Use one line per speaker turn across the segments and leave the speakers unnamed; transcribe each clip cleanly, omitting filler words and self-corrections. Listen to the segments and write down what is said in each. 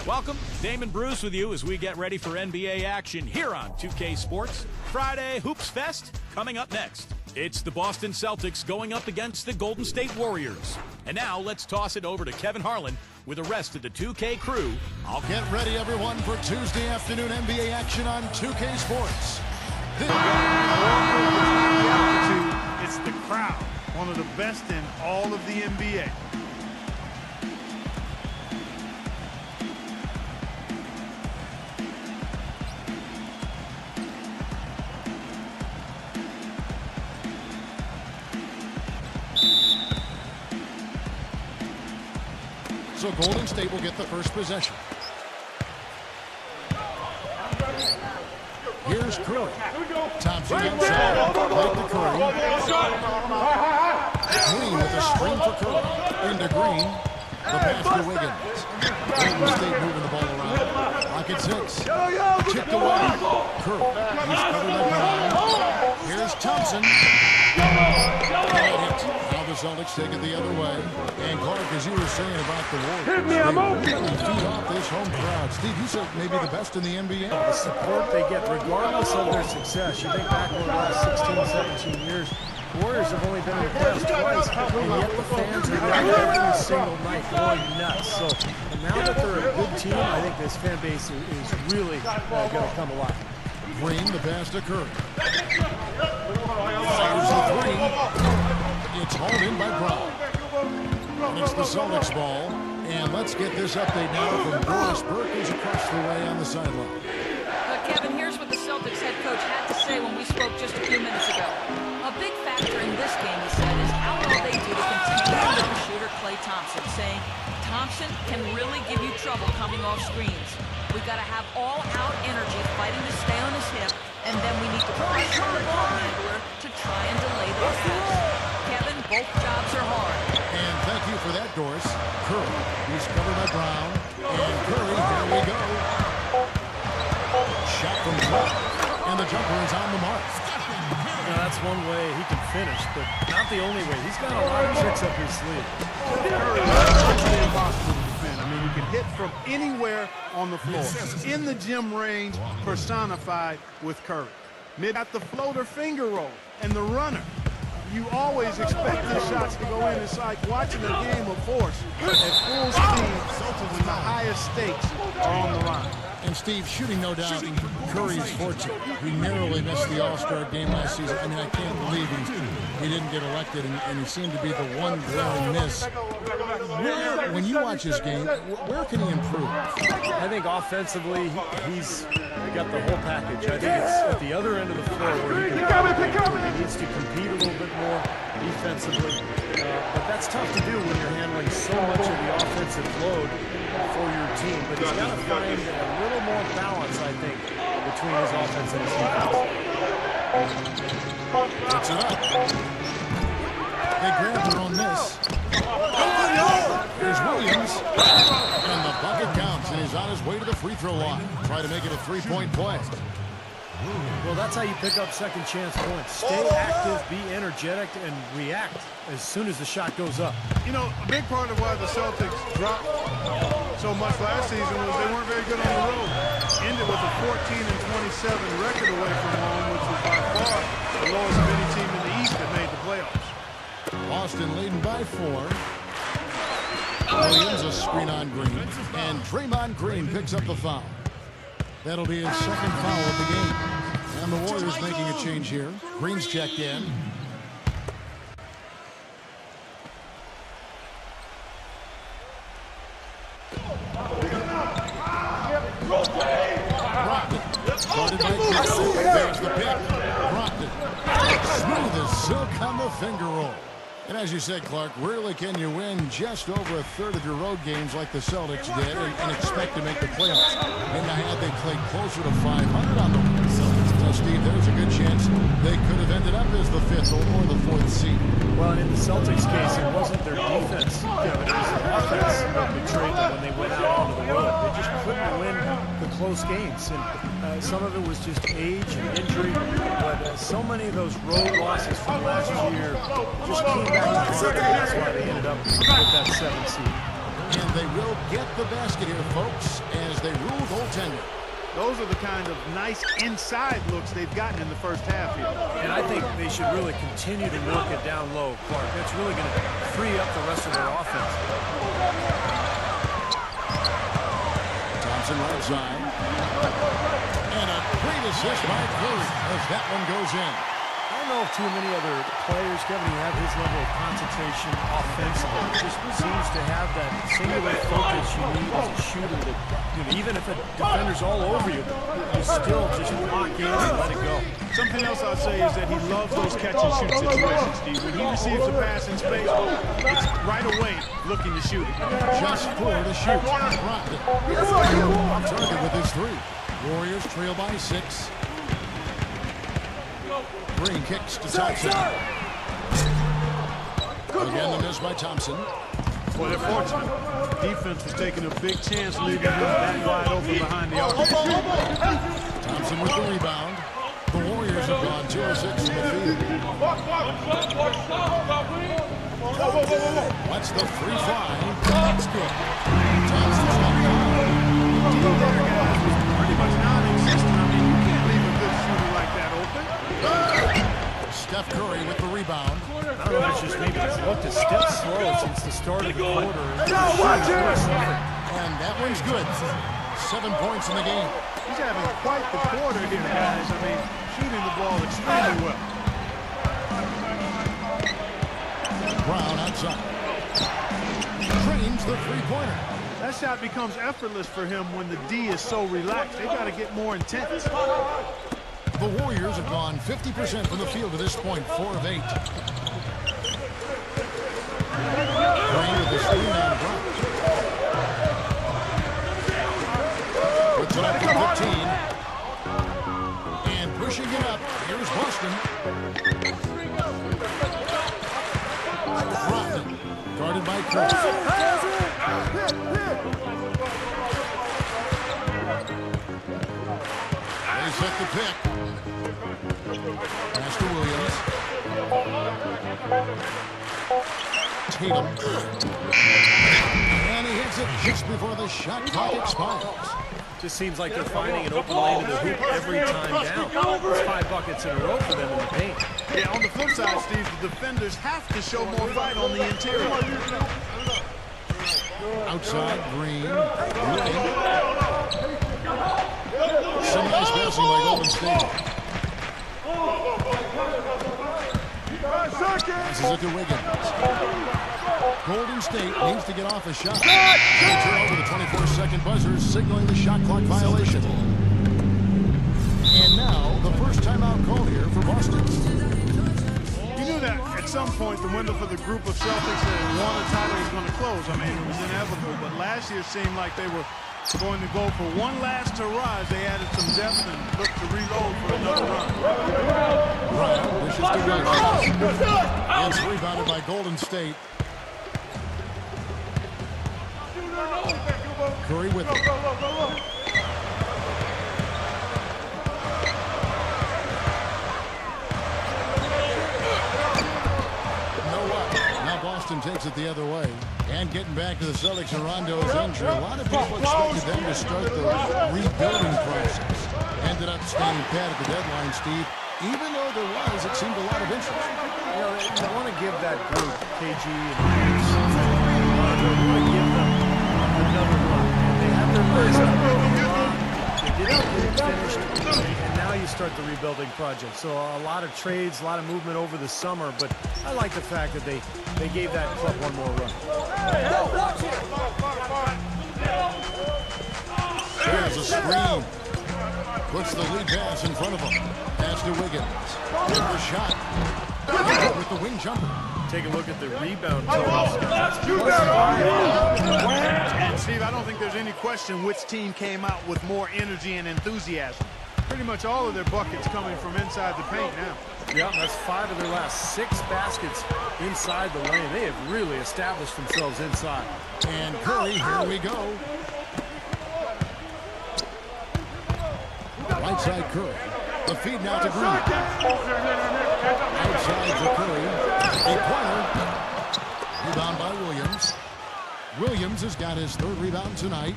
Welcome, Damon Bruce with you as we get ready for NBA action here on 2K Sports. Friday Hoops Fest coming up next. It's the Boston Celtics going up against the Golden State Warriors. And now let's toss it over to Kevin Harlan with the rest of the 2K crew.
I'll get ready, everyone, for Tuesday afternoon NBA action on 2K Sports.
It's the crowd, one of the best in all of the NBA.
So Golden State will get the first possession. Here's Curry. Thompson inside. Right to Curry. Green with a screen for Curry. Into Green. The pass to Wiggins. Golden State moving the ball around. Pocket six. Chipped away. Curry. He's covered by Brown. Here's Thompson. Now the Celtics take it the other way. And Clark, as you were saying about the Warriors, they really feed off this home crowd. Steve, you said maybe the best in the NBA.
The support they get regardless of their success. You think back over the last 16, 17 years, Warriors have only been in the playoffs twice, and yet the fans are there every single night going nuts. So now that they're a good team, I think this fan base is really going to come alive.
Green, the pass to Curry. Fires the three. It's hauled in by Brown. And it's the Celtics ball. And let's get this update now from Doris Burke, who's across the way on the sideline.
Kevin, here's what the Celtics head coach had to say when we spoke just a few minutes ago. A big factor in this game, he said, is how well they do to continue to limit shooter Klay Thompson, saying Thompson can really give you trouble coming off screens. We've got to have all-out energy fighting to stay on his hip, and then we need to pressure the ball handler to try and delay the pass. Kevin, both jobs are hard.
And thank you for that, Doris. Curry, he's covered by Brown. And Curry, here we go. Shot from Clark. And the jumper is on the mark.
Now, that's one way he can finish, but not the only way. He's got a lot of tricks up his sleeve.
Curry is impossible to defend. I mean, you can hit from anywhere on the floor. In the gym range, personified with Curry. Mid at the floater finger roll and the runner. You always expect these shots to go in. It's like watching a game of horse at full speed when the highest stakes are on the line.
And Steve, shooting no doubt Curry's fortune. He narrowly missed the All-Star game last season. I mean, I can't believe he didn't get elected, and he seemed to be the one glaring miss. When you watch his game, where can he improve?
I think offensively, he's got the whole package. I think it's at the other end of the floor where he needs to compete a little bit more defensively. But that's tough to do when you're handling so much of the offensive load for your team. But he's got to find a little more balance, I think, between his offense and his defense.
Puts it up. They grab their own miss. Here's Williams. And the bucket counts, and he's on his way to the free throw line. Try to make it a three-point play.
Well, that's how you pick up second chance points. Stay active, be energetic, and react as soon as the shot goes up.
You know, a big part of why the Celtics dropped so much last season was they weren't very good on the road. Ended with a 14-27 record away from home, which was by far the lowest of any team in the East that made the playoffs.
Boston leading by 4. Williams a screen on Green. And Draymond Green picks up the foul. That'll be his second foul of the game. And the Warriors making a change here. Green's checked in. Brogdon. Guarded by Green. There's the pick. Brogdon. Smooth as silk on the finger roll. And as you said, Clark, rarely can you win just over a third of your road games like the Celtics did and expect to make the playoffs. And had they played closer to 500 on the Celtics, Steve, there's a good chance they could have ended up as the 5th or the 4th seed.
Well, in the Celtics case, it wasn't their defense, Kevin. It was the offense that betrayed them when they went out onto the road. They just couldn't win the close games. And some of it was just age and injury. But so many of those road losses from last year just came back to hurt them. That's why they ended up with that 7th seed.
And they will get the basket here, folks, as they rule goaltender.
Those are the kind of nice inside looks they've gotten in the first half here.
And I think they should really continue to work it down low, Clark. That's really going to free up the rest of their offense.
Thompson right side. And a great assist by Curry as that one goes in.
I don't know if too many other players, Kevin, who have his level of concentration offensively. Just seems to have that singular focus you need as a shooter that, even if a defender's all over you, you still just lock in and let it go.
Something else I'll say is that he loves those catch-and-shoot situations, Steve. When he receives a pass in space, it's right away looking to shoot it.
Just 4 to shoot. Rocked it. On target with his 3. Warriors trail by 6. Green kicks to Thompson. Again, the miss by Thompson.
Boy, they're fortunate. Defense was taking a big chance leaving him that wide open behind the arc.
Thompson with the rebound. The Warriors have gone 2 of 6 in the field. That's the free fly. That's good. Thompson's got it.
The deal there, guys, was pretty much non-existent. I mean, you can't leave a good shooter like that open.
Steph Curry with the rebound.
I don't know if it's just maybe he's looked a step slow since the start of the quarter.
And that one's good. 7 points in the game.
He's having quite the quarter here, guys. I mean, shooting the ball extremely well.
Brown outside. Trains the three-pointer.
That shot becomes effortless for him when the D is so relaxed. They got to get more intense.
The Warriors have gone 50% from the field to this point, 4 of 8. Green with the screen on Brown. Puts it up to 15. And pushing it up, here's Boston. Brogdon, guarded by Curry. They set the pick. Pass to Williams. Tatum. And he hits it just before the shot clock expires.
Just seems like they're finding an open lane to the hoop every time down. It's 5 buckets in a row for them in the paint.
Yeah, on the flip side, Steve, the defenders have to show more fight on the interior.
Outside, Green. Looking. Some nice passing by Golden State. Passes it to Wiggins. Golden State needs to get off a shot. They turn over the 24-second buzzer, signaling the shot clock violation. And now, the first timeout call here for Boston.
You knew that at some point the window for the group of Celtics that won a title was going to close. I mean, it was inevitable. But last year seemed like they were going to go for one last hurrah. They added some depth and looked to reload for another run.
Brown wishes to rush. It's rebounded by Golden State. Curry with it. Now Boston takes it the other way. And getting back to the Celtics and Rondo's injury, a lot of people expected them to start the rebuilding process. Ended up staying pat at the deadline, Steve. Even though there was, it seemed a lot of interest.
You know, they want to give that group, KG and Hughes, they want to give them another run. They have their list. They didn't get it finished, and now you start the rebuilding project. So a lot of trades, a lot of movement over the summer, but I like the fact that they gave that club one more run.
There's a screen. Puts the lead pass in front of him. Pass to Wiggins. With the shot. With the wing jumper.
Take a look at the rebound totals.
And Steve, I don't think there's any question which team came out with more energy and enthusiasm. Pretty much all of their buckets coming from inside the paint now.
Yeah, that's 5 of their last 6 baskets inside the lane. They have really established themselves inside.
And Curry, here we go. Right side Curry. The feed now to Green. Outside to Curry. A corner. Rebound by Williams. Williams has got his 3rd rebound tonight.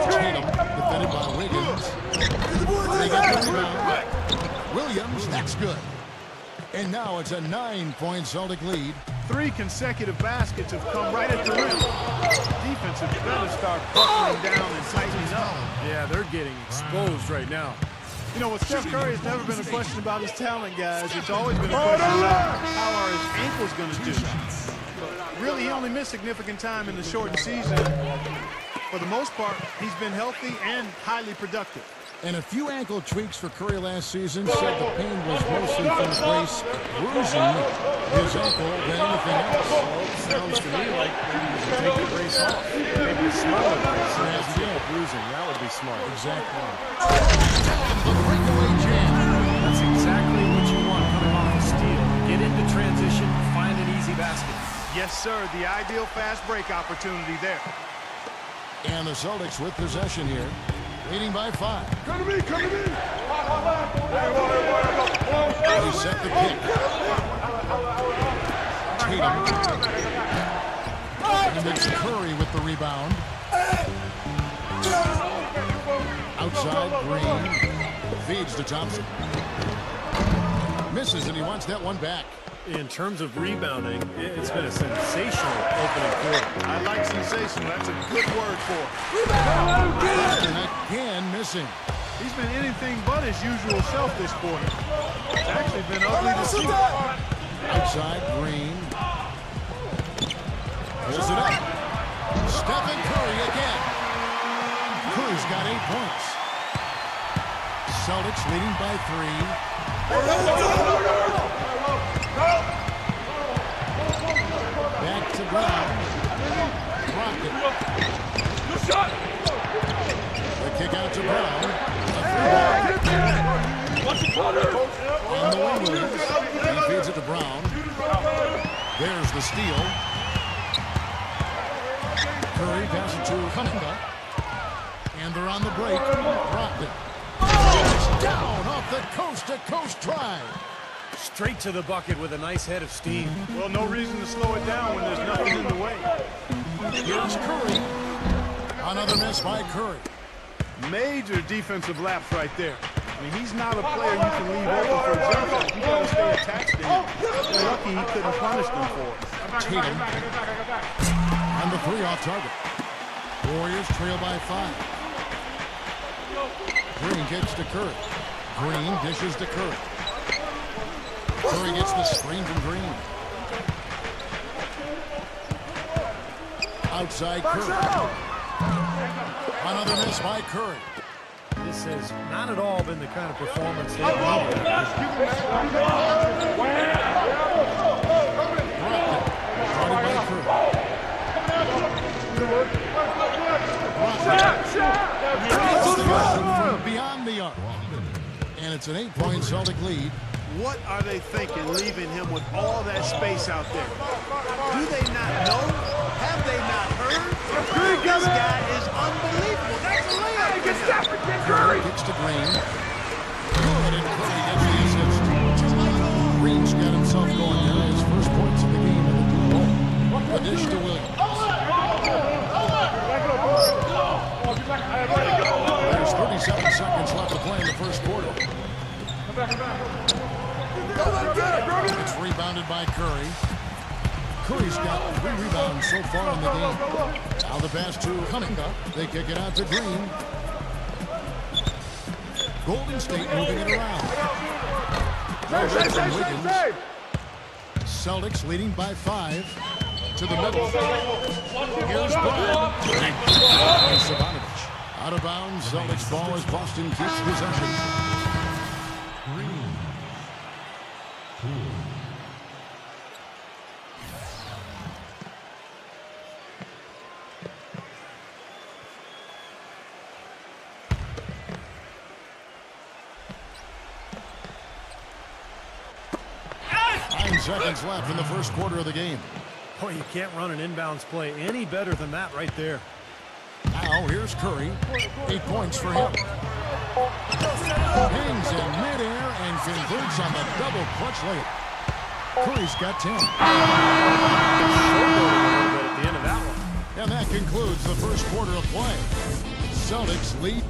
Tatum defended by Wiggins. They get the rebound. Williams, that's good. And now it's a 9-point Celtic lead.
3 consecutive baskets have come right at the rim. Defense had better start buckling down and tightening up.
Yeah, they're getting exposed right now.
You know, with Steph Curry, it's never been a question about his talent, guys. It's always been a question about how are his ankles going to do. But really, he only missed significant time in the shortened season. For the most part, he's been healthy and highly productive.
And a few ankle tweaks for Curry last season. Said the pain was mostly from the brace bruising his ankle than anything else.
Well, it sounds to me like maybe you should take the brace off. Maybe a smaller brace and have the ankle bruising. That would be smart.
Exactly. The breakaway jam.
That's exactly what you want coming off a steal. Get into transition, find an easy basket.
Yes, sir. The ideal fast break opportunity there.
And the Celtics with possession here. Leading by 5.
Come to me, come to me.
They set the pick. Tatum. And it's Curry with the rebound. Outside, Green. Feeds to Thompson. Misses, and he wants that one back.
In terms of rebounding, it's been a sensational opening quarter.
I like sensational. That's a good word for it.
And again, missing.
He's been anything but his usual self this quarter. It's actually been ugly to see.
Outside, Green. Pulls it up. Stephen Curry again. Curry's got 8 points. Celtics leading by 3. Back to Brown. Rocket. The kick out to Brown. On the wing with it. And he feeds it to Brown. There's the steal. Curry passes it to Cunningham. And they're on the break. Rocket. Down off the coast-to-coast try.
Straight to the bucket with a nice head of steam.
Well, no reason to slow it down when there's nothing in the way.
Here's Curry. Another miss by Curry.
Major defensive lapse right there. I mean, he's not a player you can leave open for a jump shot. You got to stay attached to him. They're lucky he couldn't punish them for it.
Tatum. And the 3 off target. Warriors trail by 5. Green kicks to Curry. Green dishes to Curry. Curry gets the screen from Green. Outside Curry. Another miss by Curry.
This has not at all been the kind of performance they needed.
From beyond the arc. And it's an 8-point Celtic lead.
What are they thinking, leaving him with all that space out there? Do they not know? Have they not heard? This guy is unbelievable. That's a layup.
Curry kicks to Green. Good, and Curry gets the assist. Green's got himself going here. His first points in the game in the duel. A dish to Williams. There's 37 seconds left to play in the first quarter. It's rebounded by Curry. Curry's got 3 rebounds so far in the game. Now the pass to Cunningham. They kick it out to Green. Golden State moving it around. From Wiggins. Celtics leading by 5 to the middle. Here's Brown. Sabonovich. Out of bounds. Celtics ball as Boston keeps possession. Seconds left in the first quarter of the game.
Boy, you can't run an inbounds play any better than that right there.
Now here's Curry. 8 points for him. Hangs in midair and converts on the double clutch layup. Curry's got 10.
At the end of that one.
And that concludes the first quarter of play. Celtics lead.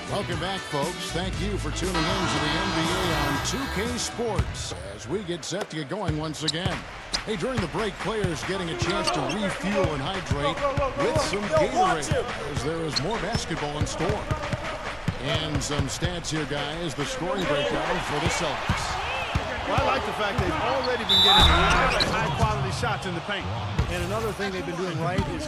Welcome back, folks. Thank you for tuning in to the NBA on 2K Sports as we get set to get going once again. Hey, during the break, players getting a chance to refuel and hydrate with some Gatorade as there is more basketball in store. And some stats here, guys. The scoring breakdown for the Celtics.
Well, I like the fact they've already been getting a lot of high-quality shots in the paint.
And another thing they've been doing right is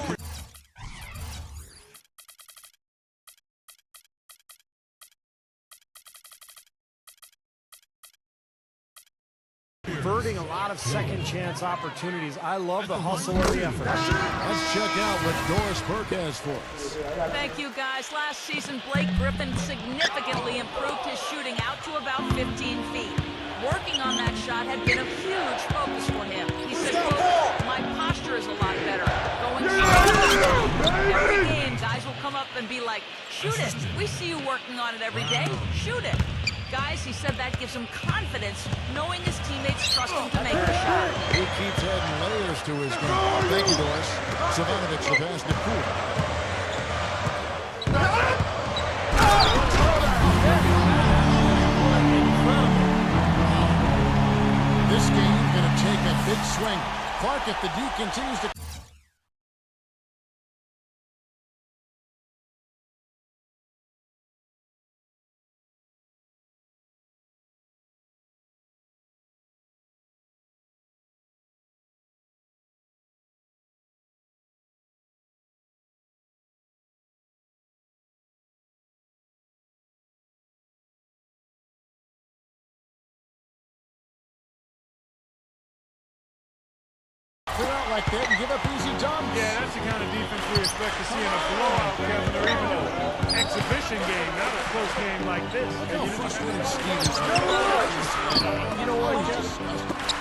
converting a lot of second-chance opportunities. I love the hustle and the effort.
Let's check out what Doris Burke has for us.
Thank you, guys. Last season, Blake Griffin significantly improved his shooting out to about 15 feet. Working on that shot had been a huge focus for him. He said, quote, "My posture is a lot better. Going every game, guys will come up and be like, 'Shoot it. We see you working on it every day. Shoot it.' Guys," he said, "that gives him confidence, knowing his teammates trust him to make the shot."
He keeps adding layers to his game. Thank you, Doris. Savanovic the pass to Poole. This game going to take a big swing. Clark, if the D continues to... out like that and give up easy dunks.
Yeah, that's the kind of defense we expect to see in a blowout, Kevin, or even an exhibition game, not a close game like this.
How frustrating Stevens.
You know what?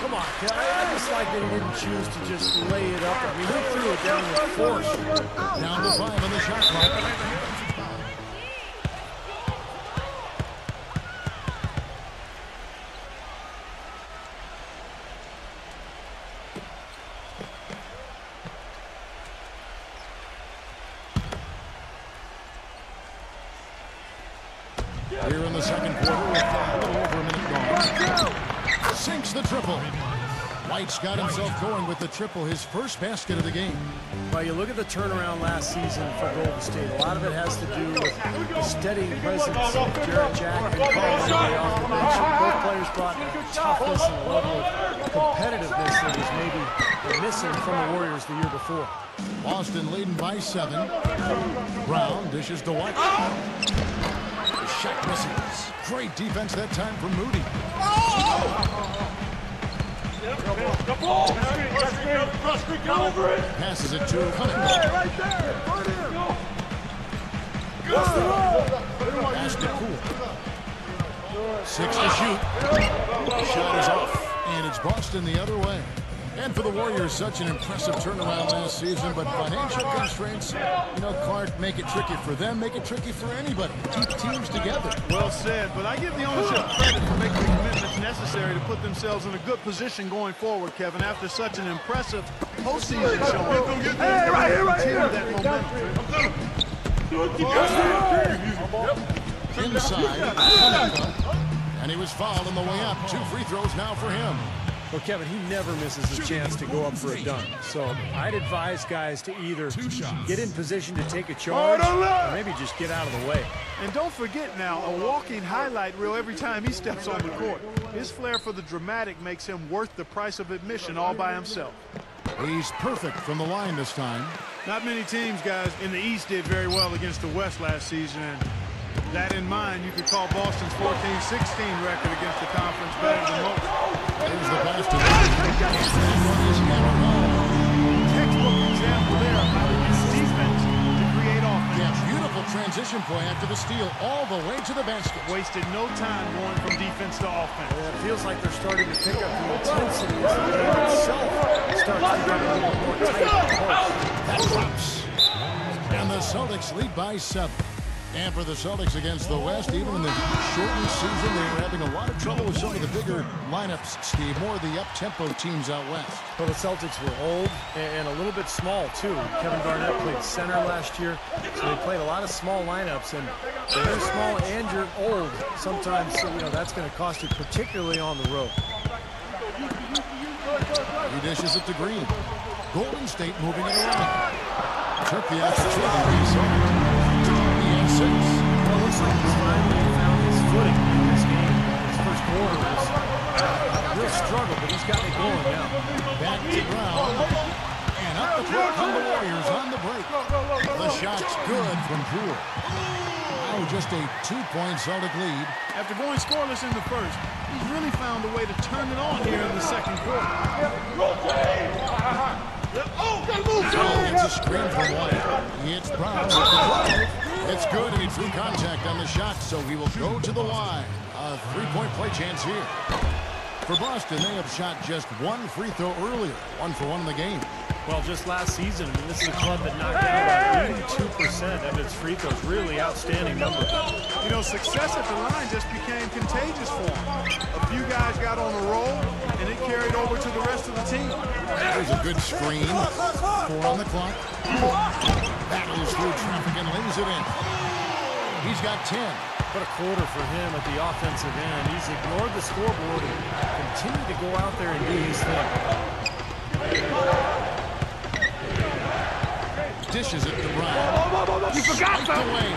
Come on, I just like that he didn't choose to just lay it up. I mean, he threw it down with force.
Down to 5 on the shot clock. Here in the second quarter with a little over a minute gone. Sinks the triple. White's got himself going with the triple, his first basket of the game.
Well, you look at the turnaround last season for Golden State. A lot of it has to do with the steadying presence of Jarrett Jack and Carl Anthony off the bench. Both players brought toughness and a level of competitiveness that was maybe missing from the Warriors the year before.
Boston leading by 7. Brown dishes to White. The shot misses. Great defense that time from Moody. Passes it to Cunningham. Pass to Poole. 6 to shoot. Shot is off, and it's Boston the other way. And for the Warriors, such an impressive turnaround last season, but financial constraints, you know, Clark, make it tricky for them, make it tricky for anybody. Keep teams together.
Well said, but I give the ownership credit for making the commitments necessary to put themselves in a good position going forward, Kevin, after such an impressive postseason showing. Hey, right here, that momentum.
Inside, Cunningham, and he was fouled on the way up. 2 free throws now for him.
Well, Kevin, he never misses a chance to go up for a dunk. So I'd advise guys to either get in position to take a charge or maybe just get out of the way.
And don't forget now, a walking highlight reel every time he steps on the court. His flair for the dramatic makes him worth the price of admission all by himself.
He's perfect from the line this time.
Not many teams, guys, in the East did very well against the West last season. And that in mind, you could call Boston's 14-16 record against the conference better than most.
Here's the pass to
Textbook example there of how to use defense to create offense.
Yeah, beautiful transition play after the steal all the way to the basket.
Wasted no time going from defense to offense.
Yeah, it feels like they're starting to pick up the intensity as the game itself starts to get a little more tight and close.
That drops. And the Celtics lead by 7. And for the Celtics against the West, even in the shortened season, they were having a lot of trouble with some of the bigger lineups, Steve. More of the up-tempo teams out west.
Well, the Celtics were old and a little bit small, too. Kevin Garnett played center last year, so they played a lot of small lineups. And when you're small and you're old, sometimes, that's going to cost you, particularly on the road.
He dishes it to Green. Golden State moving it around. Took the opportunity. He has 6.
Well, it looks like he's finally found his footing in this game. His first quarter was a real struggle, but he's got it going now.
Back to Brown. And up the court come the Warriors on the break. The shot's good from Poole. Now just a 2-point Celtic lead.
After going scoreless in the first, he's really found a way to turn it on here in the second quarter.
Gets a screen from White. He hits Brown with the drive. It's good, and he drew contact on the shot, so he will go to the line. A 3-point play chance here. For Boston, they have shot just 1 free throw earlier. 1 for 1 in the game.
Well, just last season, this is a club that knocked down about 82% of its free throws. Really outstanding number.
Success at the line just became contagious for him. A few guys got on a roll, and it carried over to the rest of the team.
There's a good screen. 4 on the clock. Battles through traffic and lays it in. He's got 10.
What a quarter for him at the offensive end. He's ignored the scoreboard and continued to go out there and do his thing.
Dishes it to Brown. You forgot away.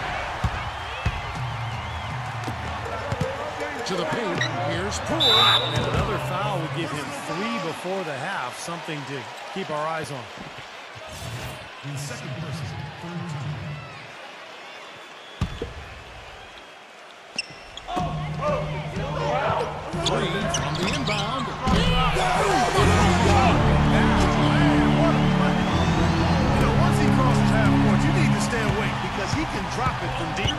To the paint. Here's Poole.
And another foul would give him 3 before the half. Something to keep our eyes on.
In second versus third time. Three from the inbound.
Once he crosses half court, you need to stay away because he can drop it from deep.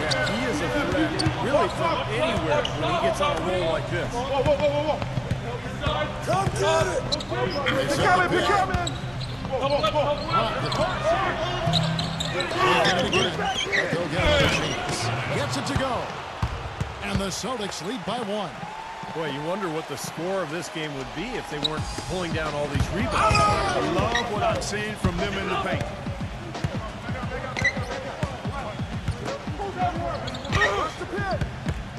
Yeah, he is a threat, really from anywhere when he gets on a roll like this.
Come get it! Pick up, pick up, man!
Gets it to go. And the Celtics lead by 1.
Boy, you wonder what the score of this game would be if they weren't pulling down all these rebounds.
I love what I'm seeing from them in the paint.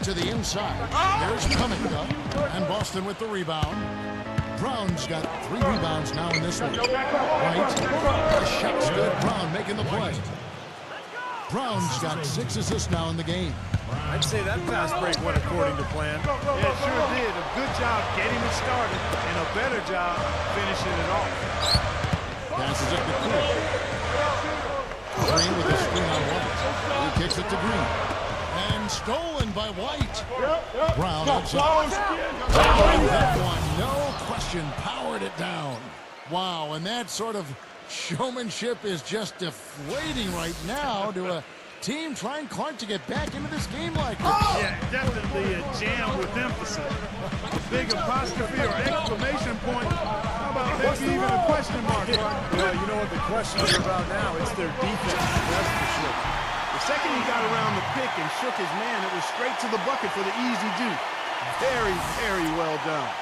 To the inside. There's Cunningham. And Boston with the rebound. Brown's got 3 rebounds now in this one. Right. The shot's good. Brown making the play. Brown's got 6 assists now in the game.
I'd say that fast break went according to plan.
Yeah, it sure did. A good job getting it started and a better job finishing it off.
Passes it to Poole. Green with the screen on White. He kicks it to Green. And stolen by White. Brown outside. That one, no question, powered it down. Wow, and that sort of showmanship is just deflating right now to a team trying Clark to get back into this game like this.
Yeah, definitely a jam with emphasis. A big apostrophe or exclamation point. How about maybe even a question mark?
Well, you know what the question is about now? It's their defense. That's for sure.
The second he got around the pick and shook his man, it was straight to the bucket for the easy deuce. Very, very well done.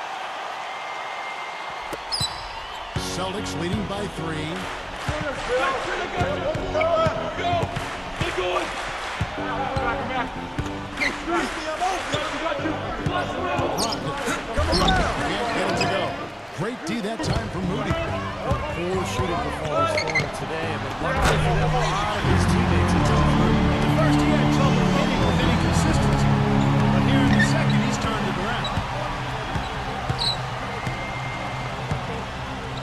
Celtics leading by 3. Can't get it to go. Great D that time from Moody.
Poor shooting performance for him today, but luckily for them, a lot of his teammates have come through.
At first he had trouble hitting with any consistency, but here in the second he's turned it around.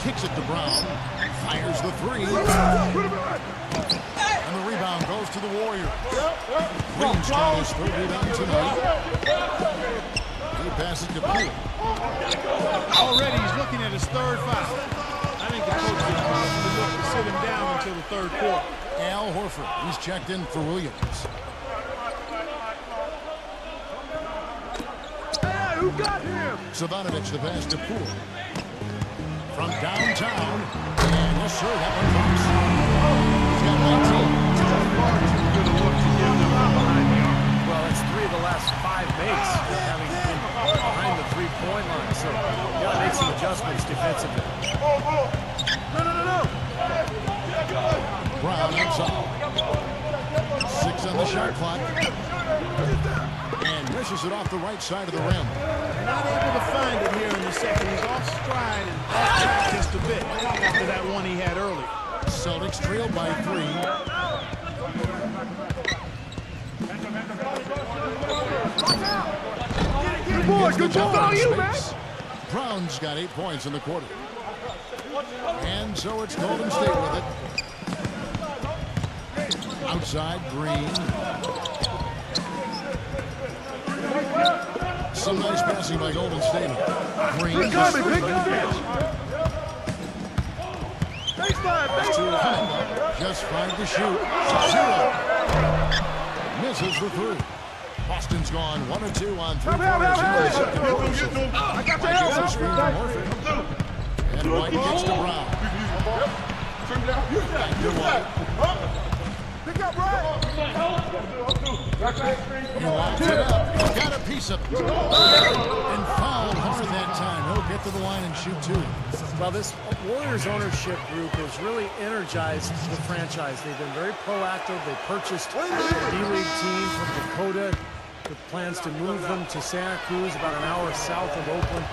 Kicks it to Brown. Fires the 3. And the rebound goes to the Warriors. Green's got his 3rd rebound tonight. He passes to Poole.
Already he's looking at his 3rd foul. I think the coach will probably look to sit him down until the 3rd quarter.
Al Horford, he's checked in for Williams.
Hey, who got him?
Savanovic the pass to Poole. From downtown. And yes, sir, that one goes. He's got 19.
Too good a look.
Brown outside. 6 on the shot clock. And misses it off the right side of the rim.
Not able to find it here in the second. He's off stride and off track just a bit after that one he had early.
Celtics trail by 3.
Good boy, good job on you, man.
Brown's got 8 points in the quarter. And so it's Golden State with it. Outside, Green. Some nice passing by Golden State. Green. Just Just 5 to shoot. 0. Misses the 3. Boston's gone 1 of 2 on 3 pointers in the second quarter. Gets a screen to Morphy. And White gets to Brown. Back to White. He locks it up. Got a piece of it. And fouled hard that time. He'll get to the line and shoot 2.
Well, this Warriors ownership group has really energized the franchise. They've been very proactive. They purchased a D-League team from Dakota with plans to move them to Santa Cruz, about an hour south of Oakland.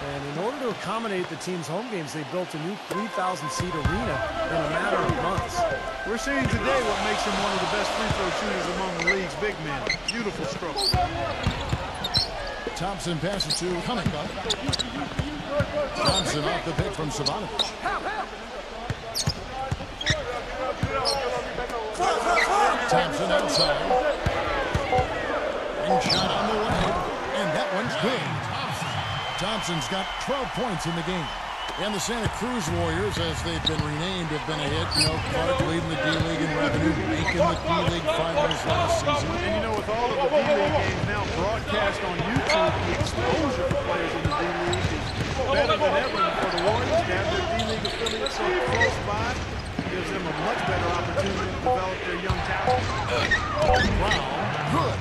And in order to accommodate the team's home games, they built a new 3,000-seat arena in a matter of months.
We're seeing today what makes him one of the best free throw shooters among the league's big men. Beautiful stroke.
Thompson passes to Cunningham. Thompson off the pick from Savanovic. Thompson outside. And shot on the way. And that one's good. Thompson's got 12 points in the game. And the Santa Cruz Warriors, as they've been renamed, have been a hit. You know, Clark leading the D-League in revenue, making the D-League finals last season.
And you know, with all of the D-League games now broadcast on YouTube, the exposure for players in the D-League is better than ever. And for the Warriors to have their D-League affiliates so close by gives them a much better opportunity to develop their young talent.
Wow, good.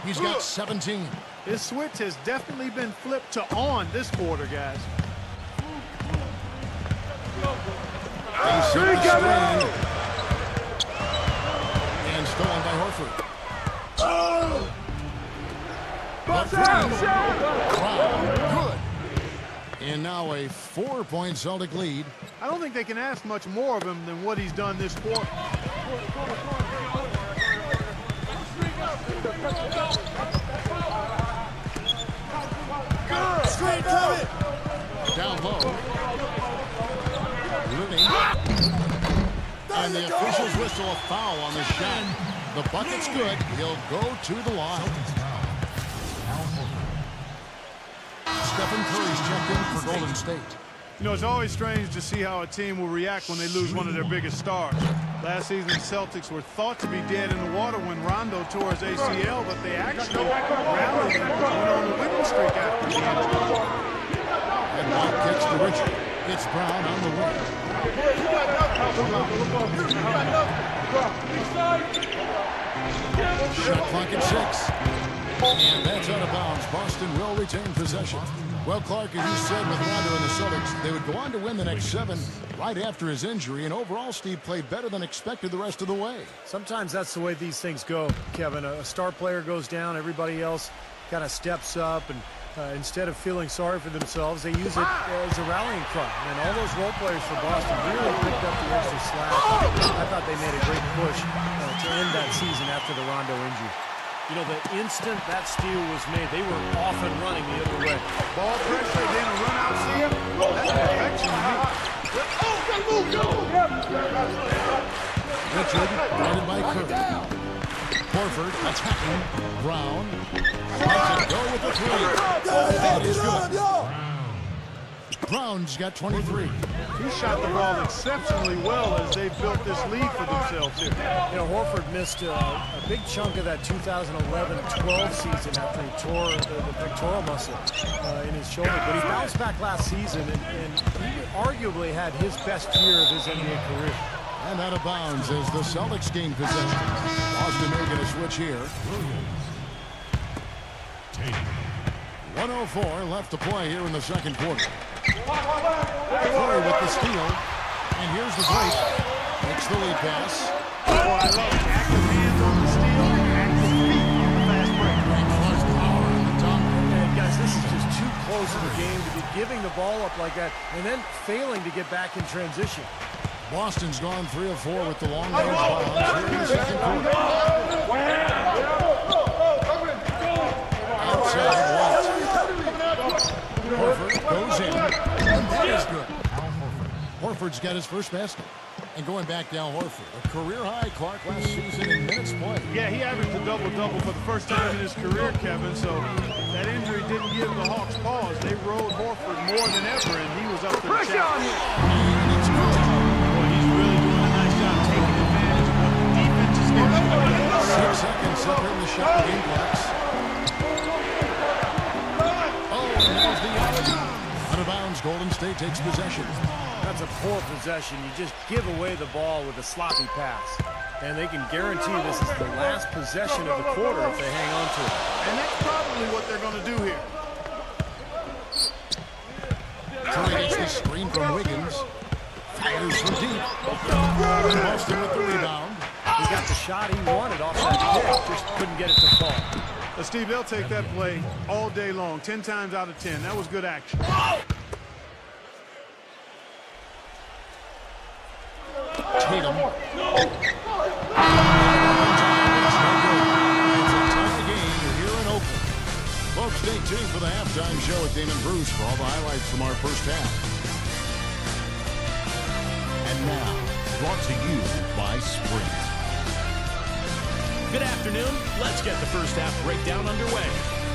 He's got 17.
His switch has definitely been flipped to on this quarter, guys.
And stolen by Horford. Wow, good. And now a 4-point Celtic lead.
I don't think they can ask much more of him than what he's done this quarter.
Straight coming. Down low. Looney. And the officials whistle a foul on the shot. The bucket's good. He'll go to the line. Stephen Curry's checked in for Golden State.
You know, it's always strange to see how a team will react when they lose one of their biggest stars. Last season, the Celtics were thought to be dead in the water when Rondo tore his ACL, but they actually rallied and went on a winning streak after the injury.
And White kicks to Richard. It's Brown on the wing. Shot clock at 6. And that's out of bounds. Boston will retain possession. Well, Clark, as you said with Rondo and the Celtics, they would go on to win the next 7 right after his injury. And overall, Steve played better than expected the rest of the way.
Sometimes that's the way these things go, Kevin. A star player goes down, everybody else kind of steps up, and instead of feeling sorry for themselves, they use it as a rallying cry. And all those role players for Boston really picked up the extra slack. I thought they made a great push to end that season after the Rondo injury. You know, the instant that steal was made, they were off and running the other way.
Ball pressure, then a run out, see him? That's perfection.
Richard, guarded by Curry. Horford attacking. Brown. Lets it go with the 3. That is good. Brown's got 23.
He shot the ball exceptionally well as they built this lead for themselves here.
You know, Horford missed a big chunk of that 2011-12 season after he tore the pectoral muscle in his shoulder. But he bounced back last season, and he arguably had his best year of his NBA career.
And out of bounds as the Celtics gain possession. Boston may get a switch here. 1:04 left to play here in the second quarter. Curry with the steal. And here's the break. Makes the lead pass.
Oh, I love it. Active hands on the steal, active feet on the fast break.
Plus power on the dunk.
And guys, this is just too close in the game to be giving the ball up like that and then failing to get back in transition.
Boston's gone 3 of 4 with the long range bombs here in the second quarter. Outside White. Horford goes in, and that is good. Horford's got his first basket. And going back down, Horford, a career-high Clark last season in minutes played.
Yeah, he averaged a double-double for the first time in his career, Kevin, so that injury didn't give the Hawks pause. They rode Horford more than ever, and he was up to the challenge.
And it's good.
Boy, he's really doing a nice job taking advantage of what the defense is giving him.
6 seconds separating the shot game blocks. Oh, and there's the alley-oop. Out of bounds, Golden State takes possession.
That's a poor possession. You just give away the ball with a sloppy pass. And they can guarantee this is the last possession of the quarter if they hang on to it.
And that's probably what they're going to do here.
Curry gets the screen from Wiggins. Fires from deep. Boston with the rebound.
He got the shot he wanted off that pick, just couldn't get it to fall.
Steve, they'll take that play all day long, 10 times out of 10. That was good action.
Tatum. It's a tie game here in Oakland. Folks, stay tuned for the halftime show with Damon Bruce for all the highlights from our first half. And now, brought to you by Sprint.
Good afternoon. Let's get the first half breakdown underway.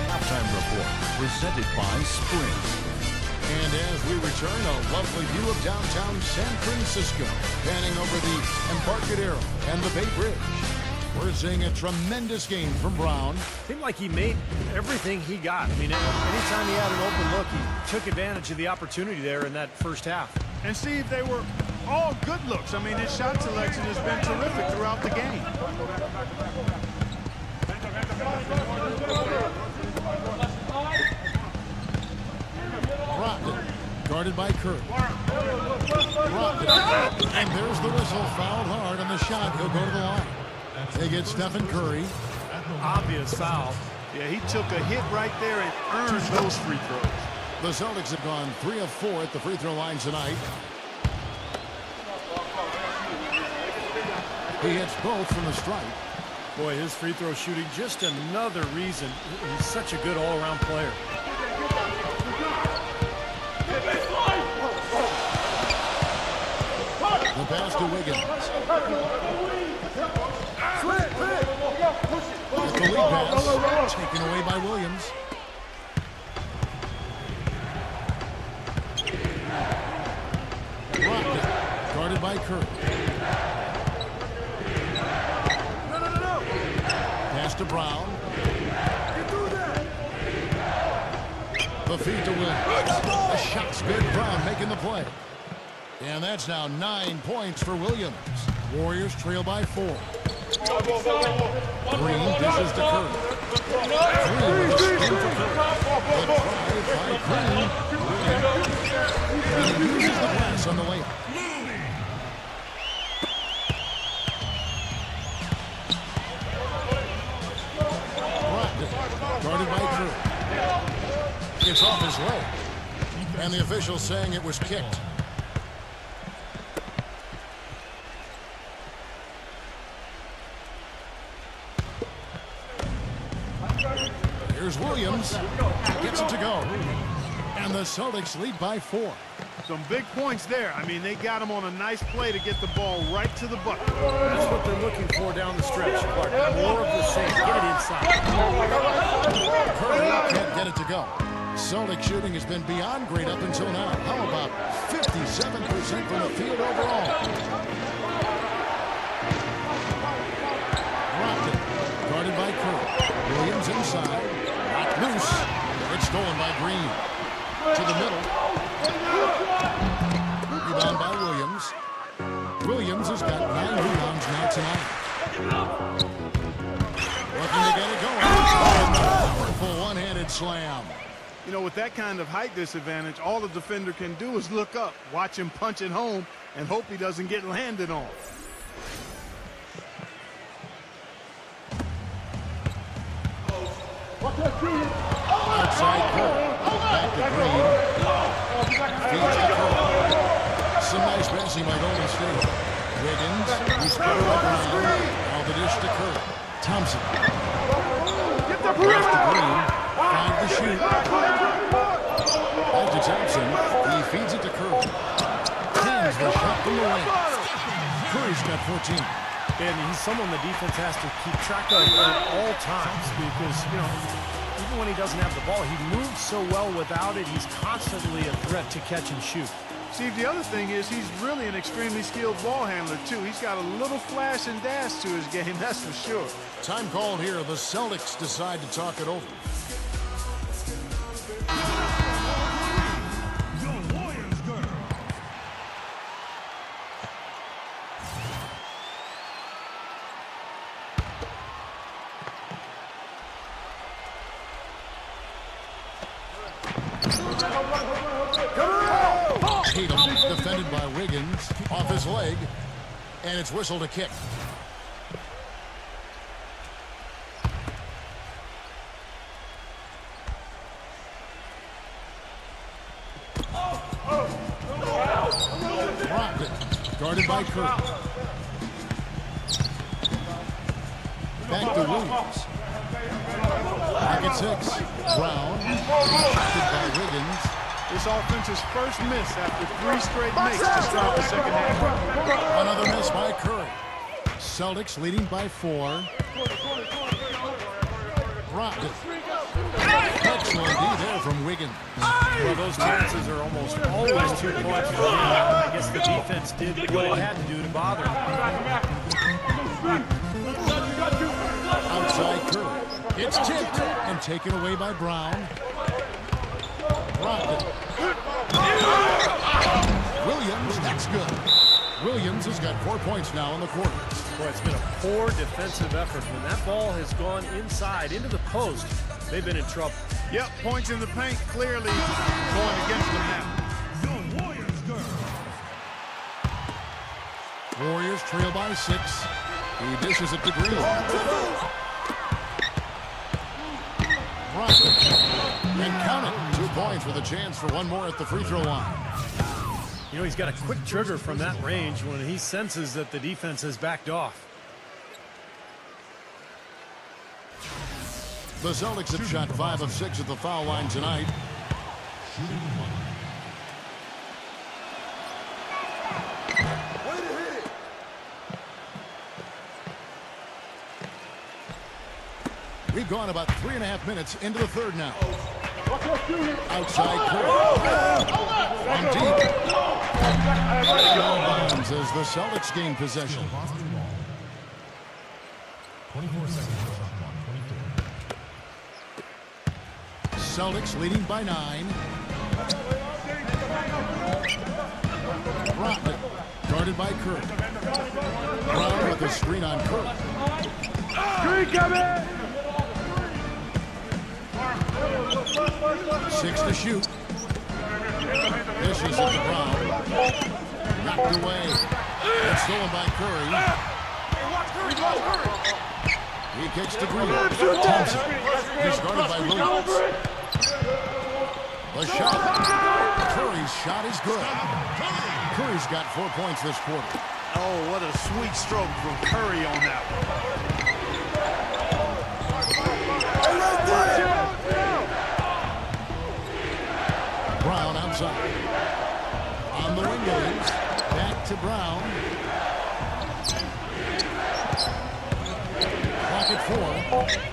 Halftime report presented by Sprint. And as we return, a lovely view of downtown San Francisco, panning over the Embarcadero and the Bay Bridge. We're seeing a tremendous game from Brown.
Seemed like he made everything he got. I mean, anytime he had an open look, he took advantage of the opportunity there in that first half.
And Steve, they were all good looks. I mean, his shot selection has been terrific throughout the game.
Brogdon, guarded by Curry. Brogdon, and there's the whistle, fouled hard on the shot. He'll go to the line. They get Stephen Curry.
Obvious foul.
Yeah, he took a hit right there and earned those free throws.
The Celtics have gone 3 of 4 at the free throw line tonight. He hits both from the stripe.
Boy, his free throw shooting, just another reason he's such a good all-around player.
The pass to Wiggins. At the lead pass, taken away by Williams. Brogdon, guarded by Curry. Pass to Brown. The feed to Williams. The shot's good. Brown making the play. And that's now 9 points for Williams. Warriors trail by 4. Green dishes to Curry. Green with a spin for Curry. The drive by Green. And he uses the pass on the layup. Brogdon, guarded by Curry. It's off his leg. And the official saying it was kicked. Here's Williams. Gets it to go. And the Celtics lead by 4.
Some big points there. I mean, they got him on a nice play to get the ball right to the bucket.
That's what they're looking for down the stretch, Clark. More of the same. Get it inside.
Curry can't get it to go. Celtic shooting has been beyond great up until now. How about 57% from the field overall? Brogdon, guarded by Curry. Williams inside. Knocked loose. It's stolen by Green. To the middle. Rebound by Williams. Williams has got 9 rebounds now tonight. Looking to get it going. Powerful one-handed slam.
You know, with that kind of height disadvantage, all the defender can do is look up, watch him punch it home, and hope he doesn't get landed on.
pressing by Golden State. Wiggins, he's covered by Brown. All the dish to Curry. Thompson. Pass to Green. 5 to shoot. Back to Thompson. He feeds it to Curry. Hands the shot from the wing. Curry's got 14.
And he's someone the defense has to keep track of at all times because, you know, even when he doesn't have the ball, he moves so well without it. He's constantly a threat to catch and shoot.
Steve, the other thing is he's really an extremely skilled ball handler, too. He's got a little flash and dash to his game, that's for sure.
Time called here. The Celtics decide to talk it over. Tatum, defended by Wiggins, off his leg, and it's whistled a kick. Brogdon, guarded by Curry. Back to Williams. Back at 6. Brown, intercepted by Wiggins.
This offense's first miss after 3 straight makes to start the second half.
Another miss by Curry. Celtics leading by 4. Brogdon. Excellent D there from Wiggins.
Well, those chances are almost always 2 points. I guess the defense did what it had to do to bother him.
Outside Curry. It's tipped and taken away by Brown. Brogdon. Williams, that's good. Williams has got 4 points now in the quarter.
Boy, it's been a poor defensive effort. When that ball has gone inside into the post, they've been in trouble.
Yep, points in the paint clearly going against them now.
Warriors trail by 6. He dishes it to Green. Brogdon. And count it. 2 points with a chance for one more at the free throw line.
You know, he's got a quick trigger from that range when he senses that the defense has backed off.
The Celtics have shot 5 of 6 at the foul line tonight. We've gone about 3.5 minutes into the third now. Outside Curry. From deep. As the Celtics gain possession.
24 seconds.
Celtics leading by 9. Brogdon, guarded by Curry. Brown with a screen on Curry.
Green coming!
6 to shoot. Dishes into Brown. Knocked away. And stolen by Curry. He kicks to Green. Thompson. He's guarded by Williams. The shot. Curry's shot is good. Curry's got 4 points this quarter.
Oh, what a sweet stroke from Curry on that one.
Brown outside. On the wing goes. Back to Brown. Clock at 4.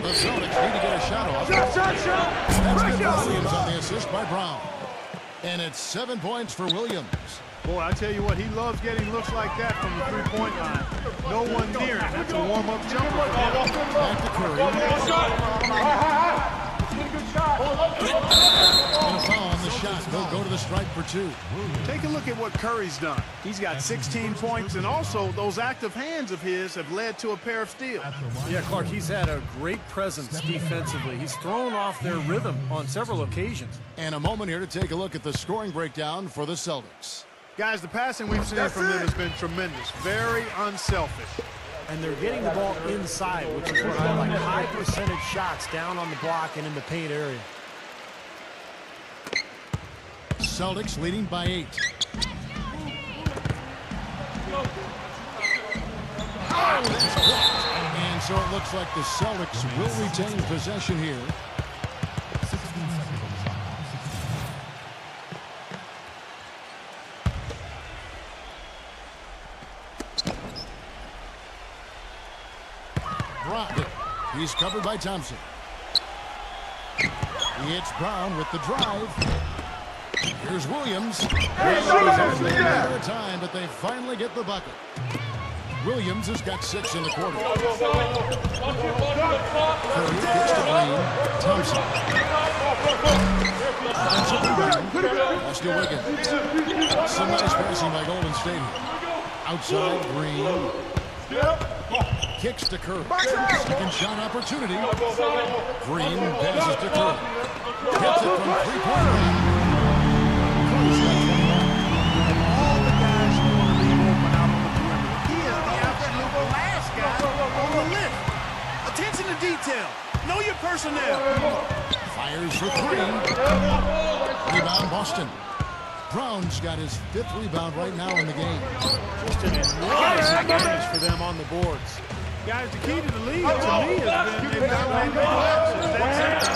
The Celtics need to get a shot off. That's good for Williams on the assist by Brown. And it's 7 points for Williams.
Boy, I tell you what, he loves getting looks like that from the three-point line. No one near him. That's a warm-up jumper.
Back to Curry. And a foul on the shot. They'll go to the stripe for 2.
Take a look at what Curry's done. He's got 16 points, and also those active hands of his have led to a pair of steals.
Yeah, Clark, he's had a great presence defensively. He's thrown off their rhythm on several occasions.
And a moment here to take a look at the scoring breakdown for the Celtics.
Guys, the passing we've seen from them has been tremendous. Very unselfish.
And they're getting the ball inside, which is what I like. High percentage shots down on the block and in the paint area.
Celtics leading by 8. That's blocked. And so it looks like the Celtics will retain possession here. Brown. He's covered by Thompson. It's Brown with the drive. Here's Williams. It's a matter of time, but they finally get the bucket. Williams has got 6 in the quarter. Curry gets to Green. Thompson. Pass to Wiggins. Some nice passing by Golden State. Outside Green. Kicks to Curry. Second shot opportunity. Green passes to Curry. Hits it from three-point line. Curry's got 21.
All the guys who want to leave open out on the perimeter. He is the absolute last guy on the list. Attention to detail. Know your personnel.
Fires for 3. Rebound Boston. Brown's got his 5th rebound right now in the game.
Just an enormous advantage for them on the boards.
Guys, the key to the lead to me has been they've dominated the glass.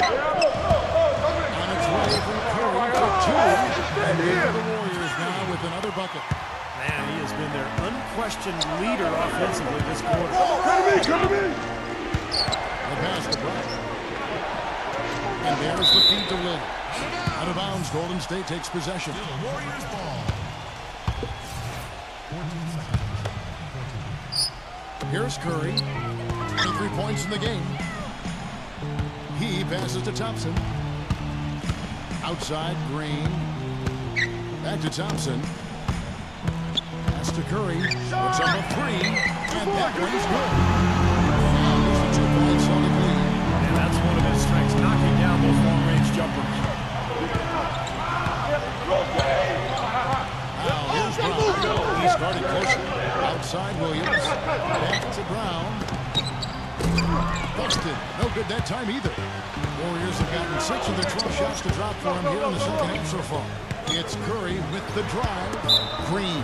On its way from Curry for 2. And the Warriors now with another bucket.
Man, he has been their unquestioned leader offensively this quarter.
The pass to Brown. And there's the feed to Williams. Out of bounds, Golden State takes possession.
Warriors ball. 14 seconds.
Here's Curry. 23 points in the game. He passes to Thompson. Outside, Green. Back to Thompson. Pass to Curry. Puts on a 3. And that one's good. And there's a 2-point Celtic lead.
And that's one of his strengths, knocking down those long-range jumpers.
Now here's Brown. He's guarded closer. Outside Williams. Back to Brown. Busted. No good that time either. Warriors have gotten 6 of their 12 shots to drop for him here in the second half so far. It's Curry with the drive. Green.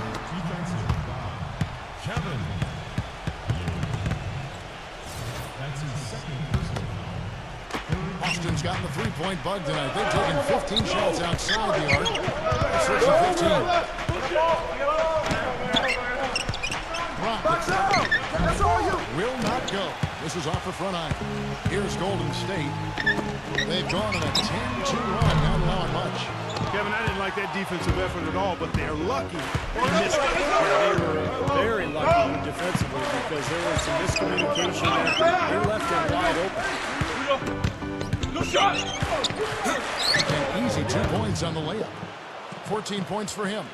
Kevin. That's his second personal.
Boston's gotten the 3-point bug tonight. They've taken 15 shots outside the arc. That's 6 of 15. Will not go. This is off the front iron. Here's Golden State. They've gone on a 10-2 run, not allowing much.
Kevin, I didn't like that defensive effort at all, but they're lucky in this game.
They were very lucky defensively because there was some miscommunication there. They left him wide open.
An easy 2 points on the layup. 14 points for him.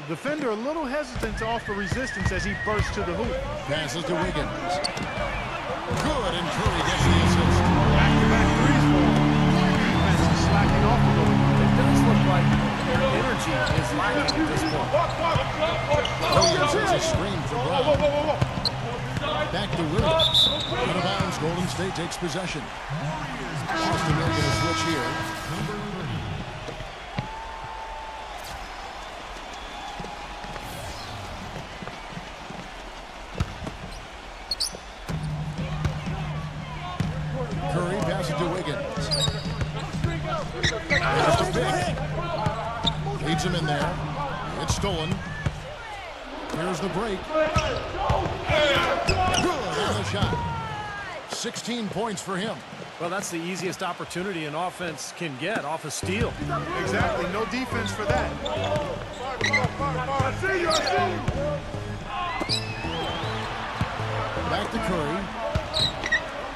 Defender a little hesitant to offer resistance as he bursts to the hoop.
Passes to Wiggins. Good, and Curry gets the assist.
Back-to-back threes for him. Defense is slacking off a little.
It does look like their energy is lacking at this point.
Williams has a screen for Brown. Back to Williams. Out of bounds, Golden State takes possession. Boston making a switch here. Curry passes to Wiggins. There's the pick. Leads him in there. It's stolen. Here's the break. Good on the shot. 16 points for him.
Well, that's the easiest opportunity an offense can get off a steal.
Exactly. No defense for that.
Back to Curry.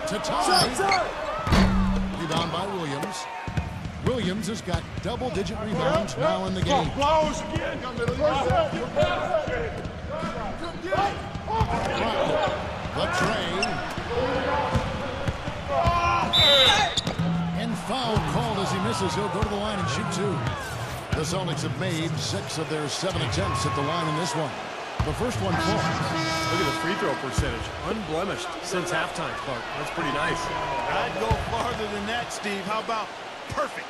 To tie. Rebound by Williams. Williams has got double-digit rebounds now in the game. The tray. And foul called as he misses. He'll go to the line and shoot 2. The Celtics have made 6 of their 7 attempts at the line in this one. The first one falls.
Look at the free throw percentage. Unblemished since halftime, Clark. That's pretty nice.
I'd go farther than that, Steve. How about perfect?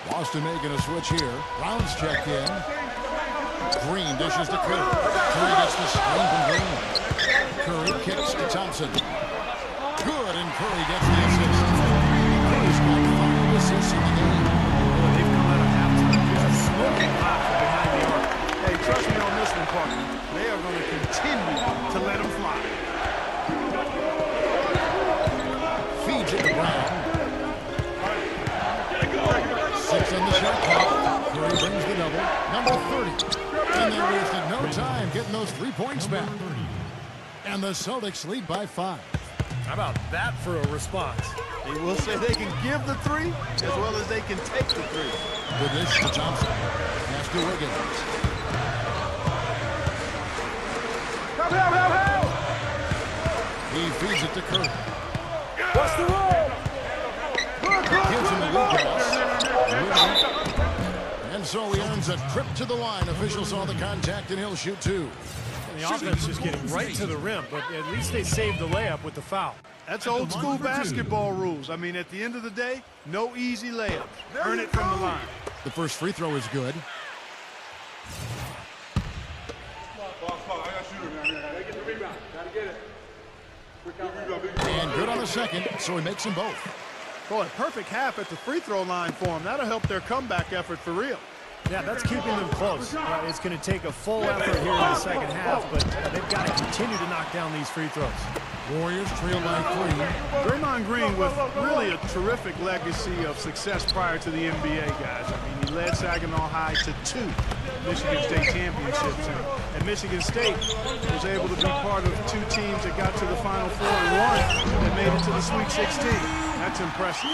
Boston making a switch here. Brown's checked in. Green dishes to Curry. Curry gets the screen from Green. Curry kicks to Thompson. Good, and Curry gets the assist. Curry's got 5 assists in the game.
Boy, they've come out of halftime just smoking hot from behind the arc.
Hey, trust me on this one, partner. They are going to continue to let them fly.
Feeds it to Brown. 6 on the shot clock. Curry brings the double. Number 30. And they wasted no time getting those 3 points back. And the Celtics lead by 5.
How about that for a response?
They will say they can give the 3 as well as they can take the 3.
The dish to Thompson. Pass to Wiggins. He feeds it to Curry.
What's the roll?
Gives him the pass. And so he earns a trip to the line. Officials saw the contact, and he'll shoot 2.
And the offense is getting right to the rim, but at least they saved the layup with the foul.
That's old school basketball rules. I mean, at the end of the day, no easy layups. Earn it from the line.
The first free throw is good. And good on the second, so he makes them both.
Boy, perfect half at the free throw line for them. That'll help their comeback effort for real.
Yeah, that's keeping them close. It's going to take a full effort here in the second half, but they've got to continue to knock down these free throws.
Warriors trail by 3.
Draymond Green with really a terrific legacy of success prior to the NBA, guys. I mean, he led Saginaw High to 2 Michigan State championships. And Michigan State was able to be part of 2 teams that got to the Final Four and 1 that made it to the Sweet 16. That's impressive.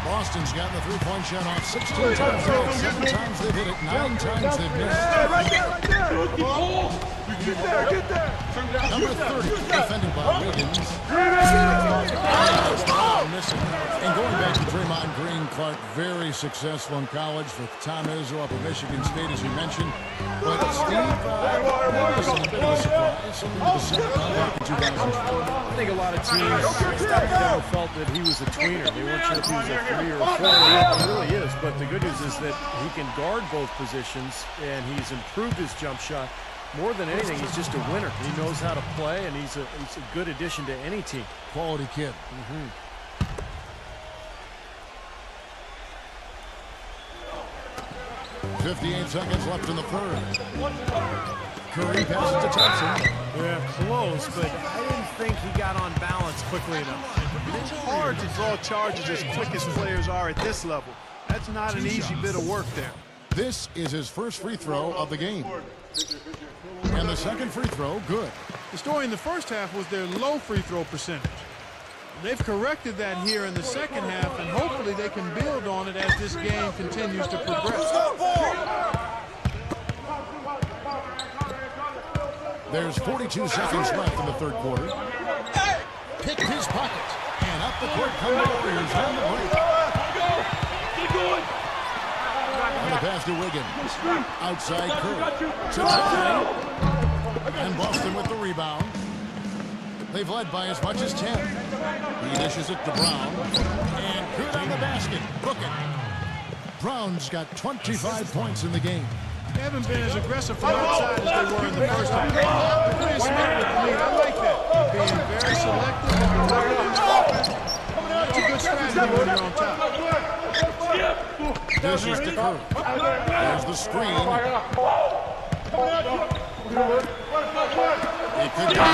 Boston's gotten the 3-point shot off 16 times. 7 times they've hit it, 9 times they've missed.
Get there.
Number 30, defended by Wiggins. Missing. And going back to Draymond Green, Clark, very successful in college with Tom Izzo up at Michigan State, as you mentioned. But Steve, was a bit of a surprise. Something to the second back in 2012.
I think a lot of teams felt that he was a tweener. They weren't sure if he was a 3 or a 4. He really is, but the good news is that he can guard both positions, and he's improved his jump shot. More than anything, he's just a winner. He knows how to play, and he's a good addition to any team.
Quality kid. 58 seconds left in the third. Curry passes to Thompson.
Yeah, close, but I didn't think he got on balance quickly enough.
It's hard to draw charges as quick as players are at this level. That's not an easy bit of work there.
This is his first free throw of the game. And the second free throw, good.
The story in the first half was their low free throw percentage. They've corrected that here in the second half, and hopefully they can build on it as this game continues to progress.
There's 42 seconds left in the third quarter. Picked his pocket. And up the court come the Warriors on the break. And the pass to Wiggins. Outside Curry. To the and Boston with the rebound. They've led by as much as 10. He dishes it to Brown. And good on the basket. Book it. Brown's got 25 points in the game.
They haven't been as aggressive from outside as they were in the first half. They're pretty smart with the lead. I like that. They're being very selective and targeted in the offense. That's a good strategy when you're on top.
Dishes to Curry. There's the screen. It could go.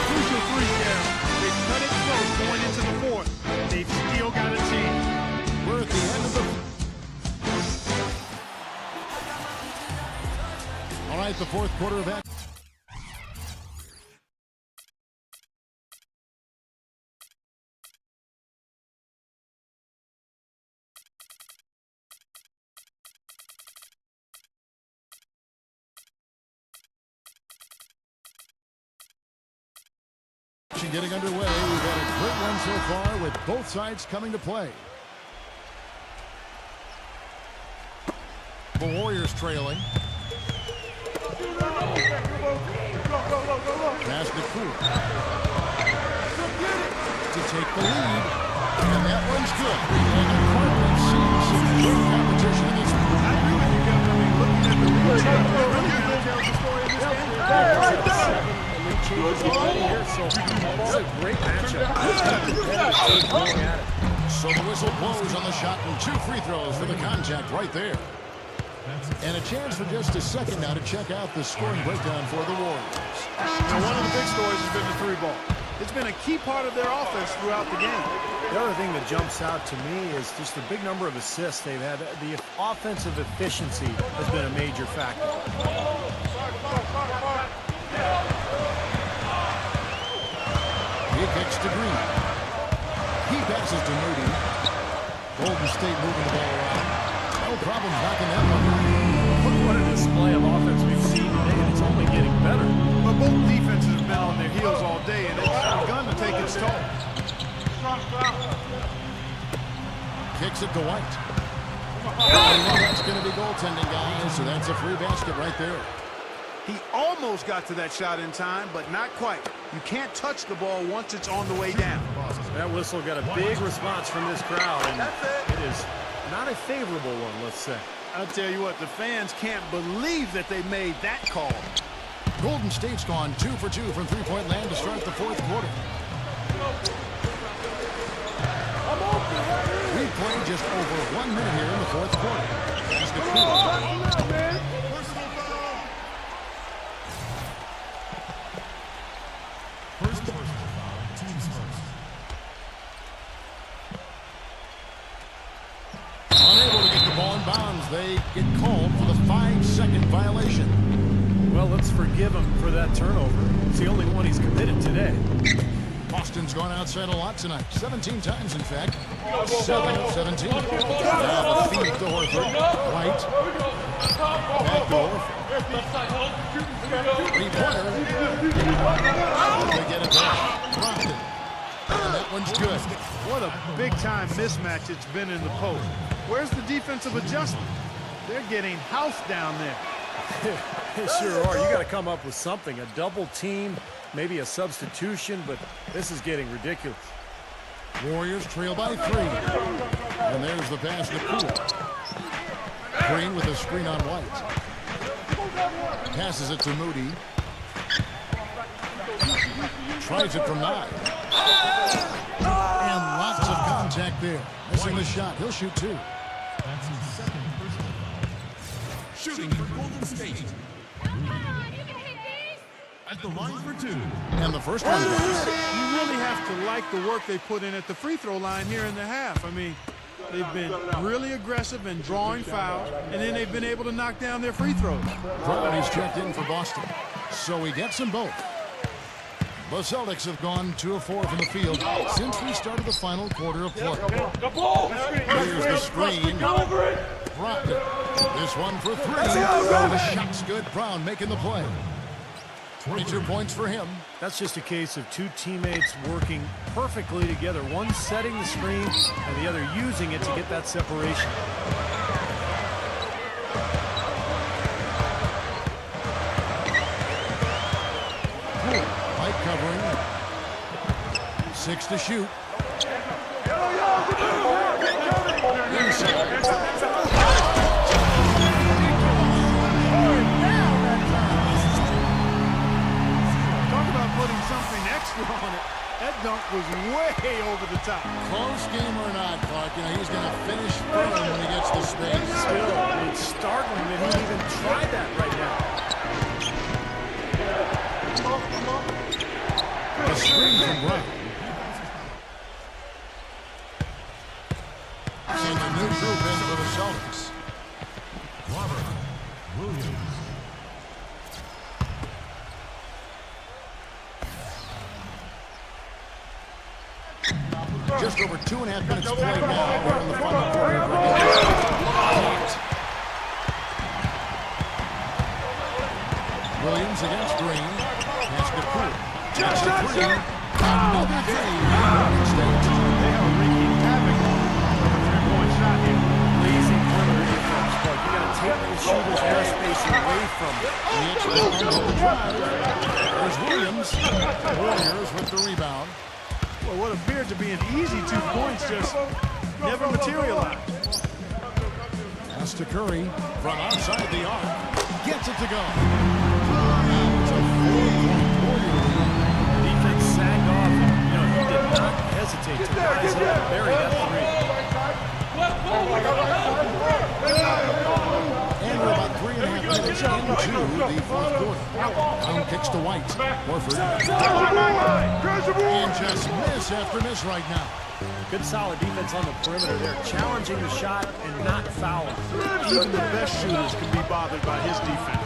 Crucial three down. They cut it close going into the fourth. They've still got a chance.
We're at the end of the... All right, the fourth quarter of that. Getting underway. We've had a great one so far with both sides coming to play. The Warriors trailing. Pass to Kruger to take the lead. And that one's good. And the Cardinals see some good competition in this one.
I
here, so it's a great matchup. Competitive going at it.
So the whistle blows on the shot and 2 free throws for the contact right there. And a chance for just a second now to check out the scoring breakdown for the Warriors.
Now, one of the big stories has been the 3-ball. It's been a key part of their offense throughout the game.
The other thing that jumps out to me is just the big number of assists they've had. The offensive efficiency has been a major factor.
He kicks to Green. He passes to Moody. Golden State moving the ball around. No problem knocking that one down.
Look what a display of offense we've seen today, and it's only getting better.
But both defenses have been on their heels all day, and it's begun to take its toll.
Kicks it to White. Well, that's going to be goaltending, guys, so that's a free basket right there.
He almost got to that shot in time, but not quite. You can't touch the ball once it's on the way down.
That whistle got a big response from this crowd, and it is not a favorable one, let's say.
I'll tell you what, the fans can't believe that they made that call.
Golden State's gone 2 for 2 from three-point land to start the 4th quarter. We played just over 1 minute here in the 4th quarter. Here's the Personal foul.
First personal foul, team's first.
Unable to get the ball in bounds. They get called for the 5-second violation.
Well, let's forgive him for that turnover. It's the only one he's committed today.
Boston's gone outside a lot tonight. 17 times, in fact. 7 of 17. Now the feed to Horford. White. Back to Horford. 3-pointer. They get it back. Dropped it. And that one's good.
What a big-time mismatch it's been in the post. Where's the defensive adjustment? They're getting housed down there.
They sure are. You got to come up with something. A double team, maybe a substitution, but this is getting ridiculous.
Warriors trail by 3. And there's the pass to Poole. Green with a screen on White. Passes it to Moody. Tries it from 9. And lots of contact there. Missing the shot. He'll shoot 2.
That's his second personal foul. Shooting for Golden State. At the line for 2.
And the first one goes.
You really have to like the work they put in at the free throw line here in the half. I mean, they've been really aggressive in drawing fouls, and then they've been able to knock down their free throws.
Priorities checked in for Boston. So he gets them both. The Celtics have gone 2 of 4 from the field since we started the final quarter of play. Here's the screen. Brown. This one for 3. The shot's good. Brown making the play. 22 points for him.
That's just a case of 2 teammates working perfectly together. One setting the screen and the other using it to get that separation.
White covering. 6 to shoot.
Talk about putting something extra on it. That dunk was way over the top.
Close game or not, Clark, you know, he's going to finish firm when he gets the space.
Still, it's startling that he even tried that right now.
A screen from Brown. And the new group in for the Celtics.
Robert Williams.
Just over 2.5 minutes played now. We're in the final quarter. Williams against Green. Pass to Poole. Takes the 3. Another 3.
They are wreaking havoc on the three-point shot here.
Lazy perimeter defense, but you got to take the shooter's airspace away from it.
There's Williams. Warriors with the rebound.
Well, what appeared to be an easy 2 points just never materialized.
Pass to Curry from outside the arc. Gets it to go. Now it's a 4-point Warrior lead.
hesitate to rise up and bury that three.
And we're about 3.5 minutes into the fourth quarter. Brown kicks to White. Horford. And just miss after miss right now.
Good solid defense on the perimeter there, challenging the shot and not fouling.
Even the best shooters can be bothered by his defense.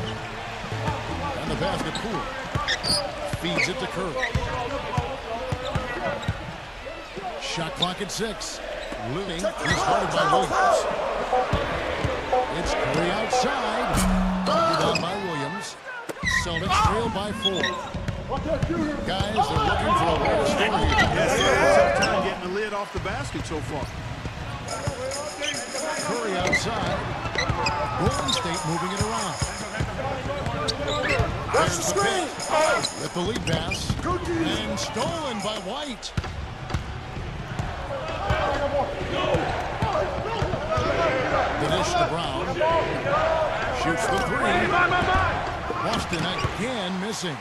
And the basket Poole. Feeds it to Curry. Shot clock at 6. Looming. He's guarded by Williams. It's Curry outside. Down by Williams. Celtics trail by 4. Guys, they're looking for a way to score here.
Tough time getting the lid off the basket so far.
Curry outside. Golden State moving it around. There's the pick. With the lead pass. And stolen by White. The dish to Brown. Shoots the three. Boston again missing.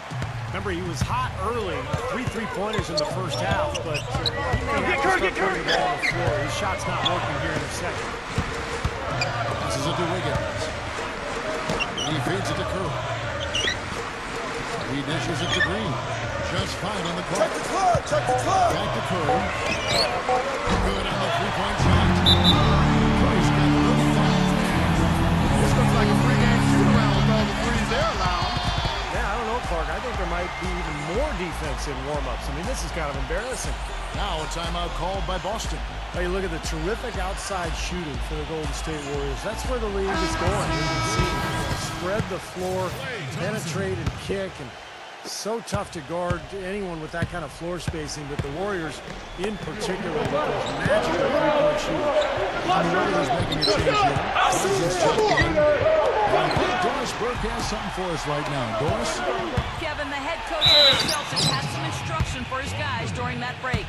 Remember, he was hot early, 3 3-pointers in the first half, but he may have to start putting the ball on the floor. His shot's not working here in the second.
Passes it to Wiggins. He feeds it to Curry. He dishes it to Green. Just fine on the court. Check the clock. Back to Curry. Good on the three-point shot. Curry's got 35.
This looks like a three-game shoot-around with all the threes they're allowing.
Yeah, I don't know, Clark. I think there might be even more defense in warm-ups. I mean, this is kind of embarrassing.
Now a timeout called by Boston.
Now you look at the terrific outside shooting for the Golden State Warriors. That's where the league is going. You can see spread the floor, penetrate and kick, and so tough to guard anyone with that kind of floor spacing. But the Warriors, in particular, with those magical three-point shooters.
The Warriors making a change here. Cousins checked in. I think Doris Burke has something for us right now. Doris?
Kevin, the head coach of the Celtics had some instruction for his guys during that break.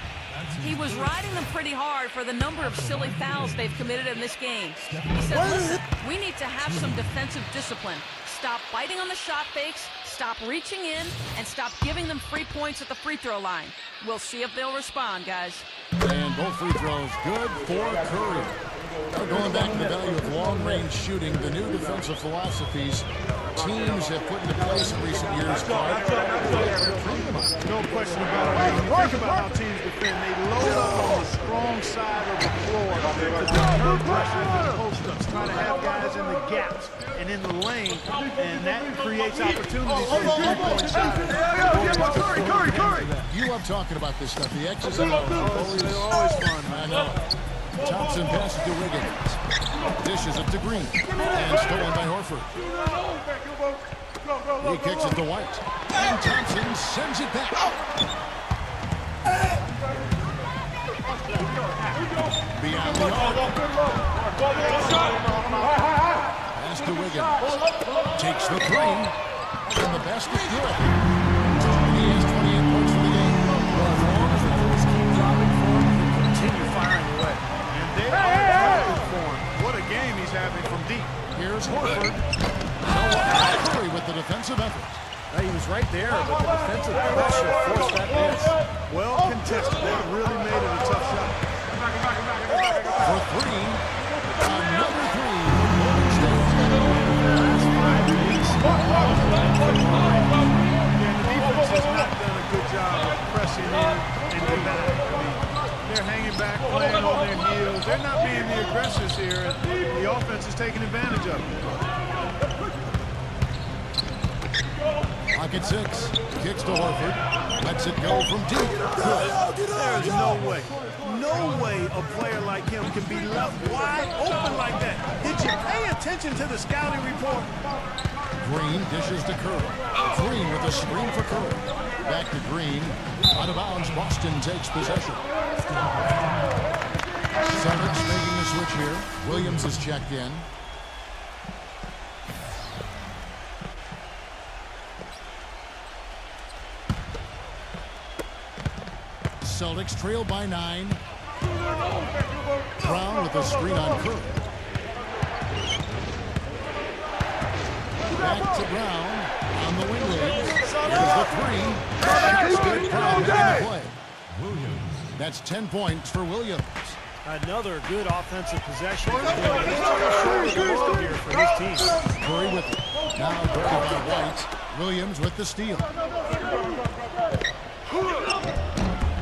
He was riding them pretty hard for the number of silly fouls they've committed in this game. He said, listen, we need to have some defensive discipline. Stop biting on the shot fakes, stop reaching in, and stop giving them free points at the free throw line. We'll see if they'll respond, guys.
And both free throws good for Curry. Now going back to the value of long-range shooting, the new defensive philosophies teams have put into place in recent years.
No question about it. When you think about how teams defend, they load up on the strong side of the floor to deter pressure and post-ups, try to have guys in the gaps and in the lane, and that creates opportunities for the three-point shot.
Curry. You love talking about this stuff. The X's and O's.
They're always fun.
I know. Thompson passes to Wiggins. Dishes it to Green. And stolen by Horford. He kicks it to White. And Thompson sends it back. Beyond the arc. Pass to Wiggins. Takes the three. And the basket good. He has 28 points for the game.
Well, as long as the goals keep dropping for him, he'll continue firing away.
And they are looking for him. What a game he's having from deep.
Here's Horford. Curry with the defensive effort.
He was right there, but the defensive pressure forced that miss.
Well contested. That really made it a tough shot.
For three. Another three. Golden State.
Last 5 weeks.
And the defense has not done a good job of pressing in and combating. I mean, they're hanging back, playing on their heels. They're not being the aggressors here, and the offense is taking advantage of it.
Clock at 6. Kicks to Horford. Lets it go from deep.
There's no way a player like him can be left wide open like that. Did you pay attention to the scouting report?
Green dishes to Curry. Green with a screen for Curry. Back to Green. Out of bounds. Boston takes possession. Celtics making the switch here. Williams is checked in. Celtics trail by 9. Brown with a screen on Curry. Back to Brown on the wing lead. Here's the three. Shots good. Brown making the play.
Williams.
That's 10 points for Williams.
Another good offensive possession. He's trying to shoulder the ball here for his team.
Curry with it. Now guarded by White. Williams with the steal.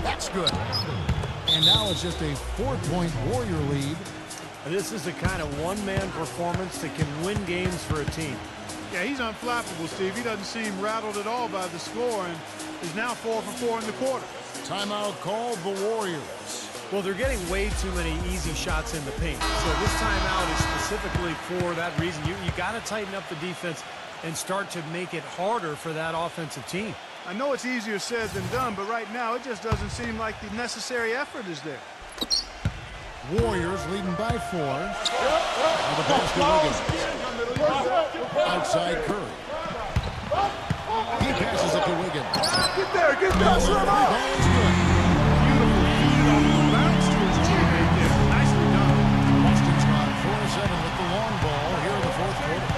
That's good. And now it's just a 4-point Warrior lead.
This is the kind of one-man performance that can win games for a team.
Yeah, he's unflappable, Steve. He doesn't seem rattled at all by the score and is now 4 for 4 in the quarter.
Timeout called the Warriors.
Well, they're getting way too many easy shots in the paint. So this timeout is specifically for that reason. You got to tighten up the defense and start to make it harder for that offensive team.
I know it's easier said than done, but right now it just doesn't seem like the necessary effort is there.
Warriors leading by 4. Now the pass to Wiggins. Outside Curry. He passes it to Wiggins.
Get there, get there.
Yes, the ball is good.
Beautiful feed off the bounce to his teammate there. Nicely done.
Boston's gone 4-7 with the long ball here in the fourth quarter.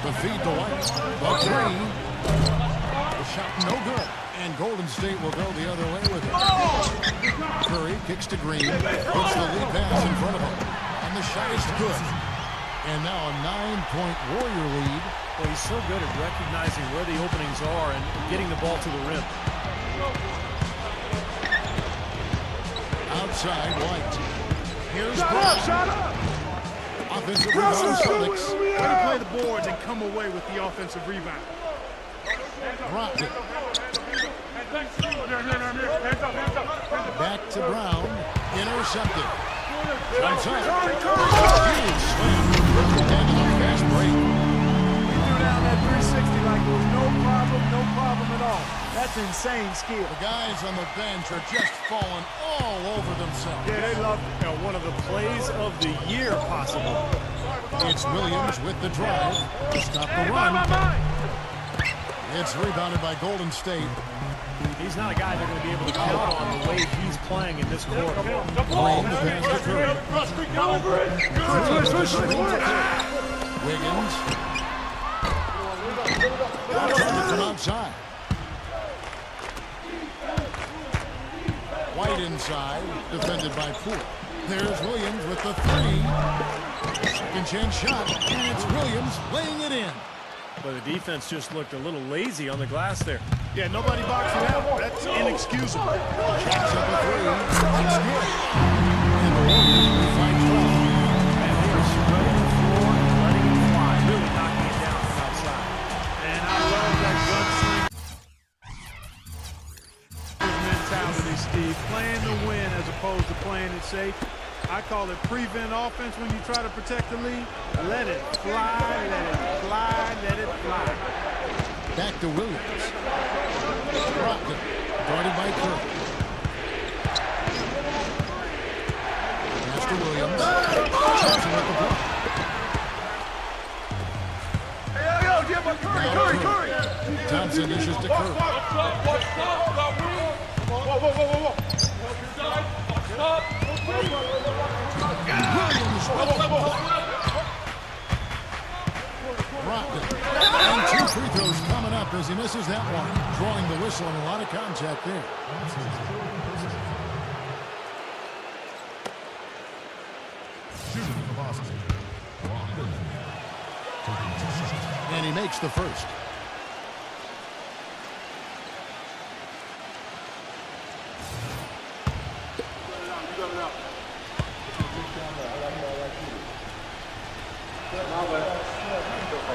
The feed to White. The three. The shot no good. And Golden State will go the other way with it. Curry kicks to Green. Puts the lead pass in front of him. And the shot is good. And now a 9-point Warrior lead.
Well, he's so good at recognizing where the openings are and getting the ball to the rim.
Outside White. Here's Brown. Offensive rebound Celtics.
Way to play the boards and come away with the offensive rebound.
Brockton. Back to Brown. Intercepted. Outside. Huge slam. And a fast break.
He threw down that 360 like it was no problem at all. That's insane skill.
The guys on the bench are just falling all over themselves.
Yeah, they love it.
One of the plays of the year possible.
It's Williams with the drive to stop the run. It's rebounded by Golden State.
He's not a guy they're going to be able to count on the way he's playing in this quarter.
Green to pass to Curry. Wiggins. From outside. White inside, defended by Poole. There's Williams with the three. Second chance shot, and it's Williams laying it in.
But the defense just looked a little lazy on the glass there.
Yeah, nobody boxing out. That's inexcusable.
Chops up a three. It's good. And the Warriors fight 12.
And they are spreading the floor and letting it fly, really knocking it down from outside.
And I love that gunslinger mentality, Steve. Playing to win as opposed to playing it safe. I call it prevent offense when you try to protect the lead. Let it fly, let it fly, let it fly.
Back to Williams. Brockton, guarded by Curry. Pass to Williams. Thompson with the block. Curry. Thompson dishes to Curry. Williams with the block. Brockton. And 2 free throws coming up as he misses that one. Drawing the whistle and a lot of contact there.
Shooting for Boston. Modded. Taking 2 shots.
And he makes the first.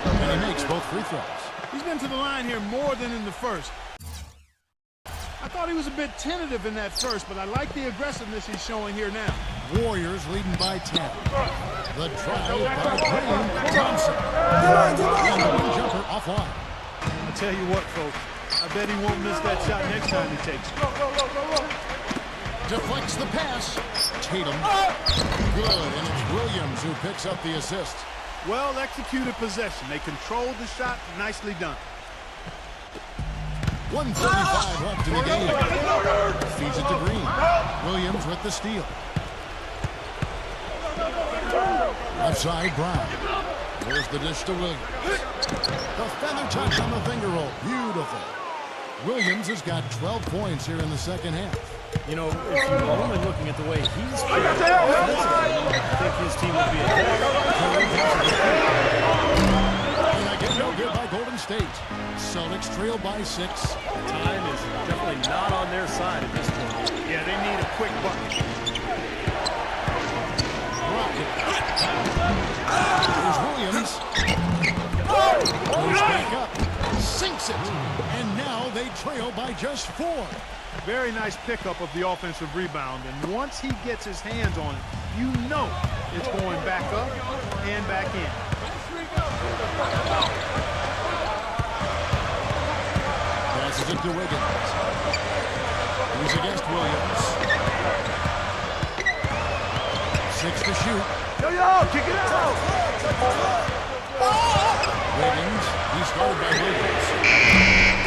And he makes both free throws.
He's been to the line here more than in the first. I thought he was a bit tentative in that first, but I like the aggressiveness he's showing here now.
Warriors leading by 10. The drive by Green. Thompson. And the wing jumper offline.
I tell you what, folks, I bet he won't miss that shot next time he takes it.
Deflects the pass. Tatum. Good, and it's Williams who picks up the assist.
Well executed possession. They controlled the shot. Nicely done.
1:35 left in the game. Feeds it to Green. Williams with the steal. Outside Brown. There's the dish to Williams. The feather touch on the finger roll. Beautiful. Williams has got 12 points here in the second half.
You know, if you're only looking at the way he's playing, I think his team would be ahead.
And again, no good by Golden State. Celtics trail by 6.
Time is definitely not on their side at this point.
Yeah, they need a quick bucket.
Rocket. Here's Williams. Goes back up. Sinks it. And now they trail by just 4.
Very nice pickup of the offensive rebound. And once he gets his hands on it, you know it's going back up and back in.
Passes it to Wiggins. He's against Williams. 6 to shoot.
Yo, kick it out!
Wiggins. He's guarded by Williams.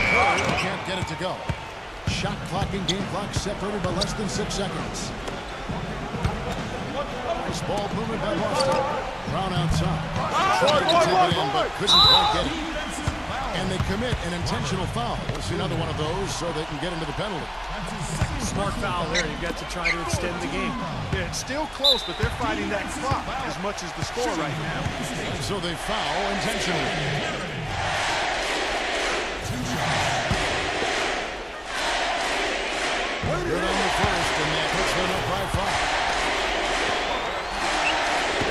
Curry can't get it to go. Shot clock and game clock separated by less than 6 seconds. Nice ball movement by Boston. Brown outside. Tried to take it in, but couldn't quite get it. And they commit an intentional foul. We'll see another one of those so they can get into the penalty.
Smart foul there. You've got to try to extend the game.
Yeah, it's still close, but they're fighting that clock as much as the score right now.
And so they foul intentionally. Good on the first, and that puts them up by 5.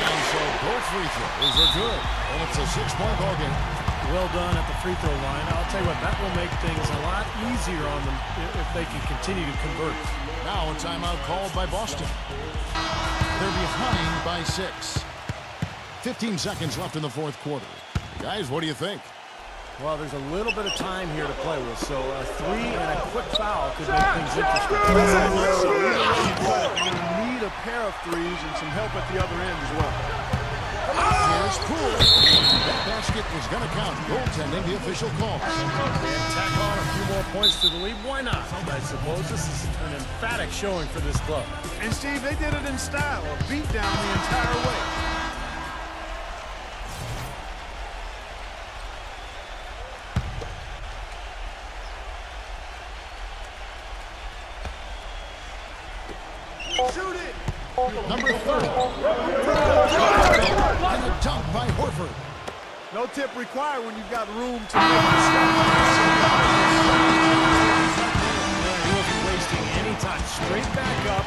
And so both free throws are good. And it's a 6-point ball game.
Well done at the free throw line. I'll tell you what, that will make things a lot easier on them if they can continue to convert.
Now a timeout called by Boston. They're behind by 6. 15 seconds left in the fourth quarter. Guys, what do you think?
Well, there's a little bit of time here to play with, so a 3 and a quick foul could make things interesting.
You're going to need a pair of threes and some help at the other end as well.
Here's Poole. That basket is going to count. Goaltending, the official calls.
And tack on a few more points to the lead. Why not? I suppose this is an emphatic showing for this club.
And Steve, they did it in style, a beat down the entire way. Shoot it!
Number 30. And a dunk by Horford.
No tip required when you've got room to make the shot.
He wasn't wasting any time. Straight back up,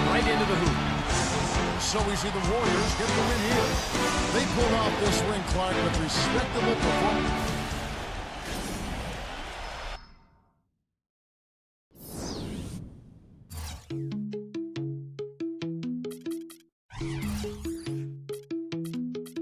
right into the hoop.
So we see the Warriors get the win here. They pulled off this win, Clark, with respectable performance.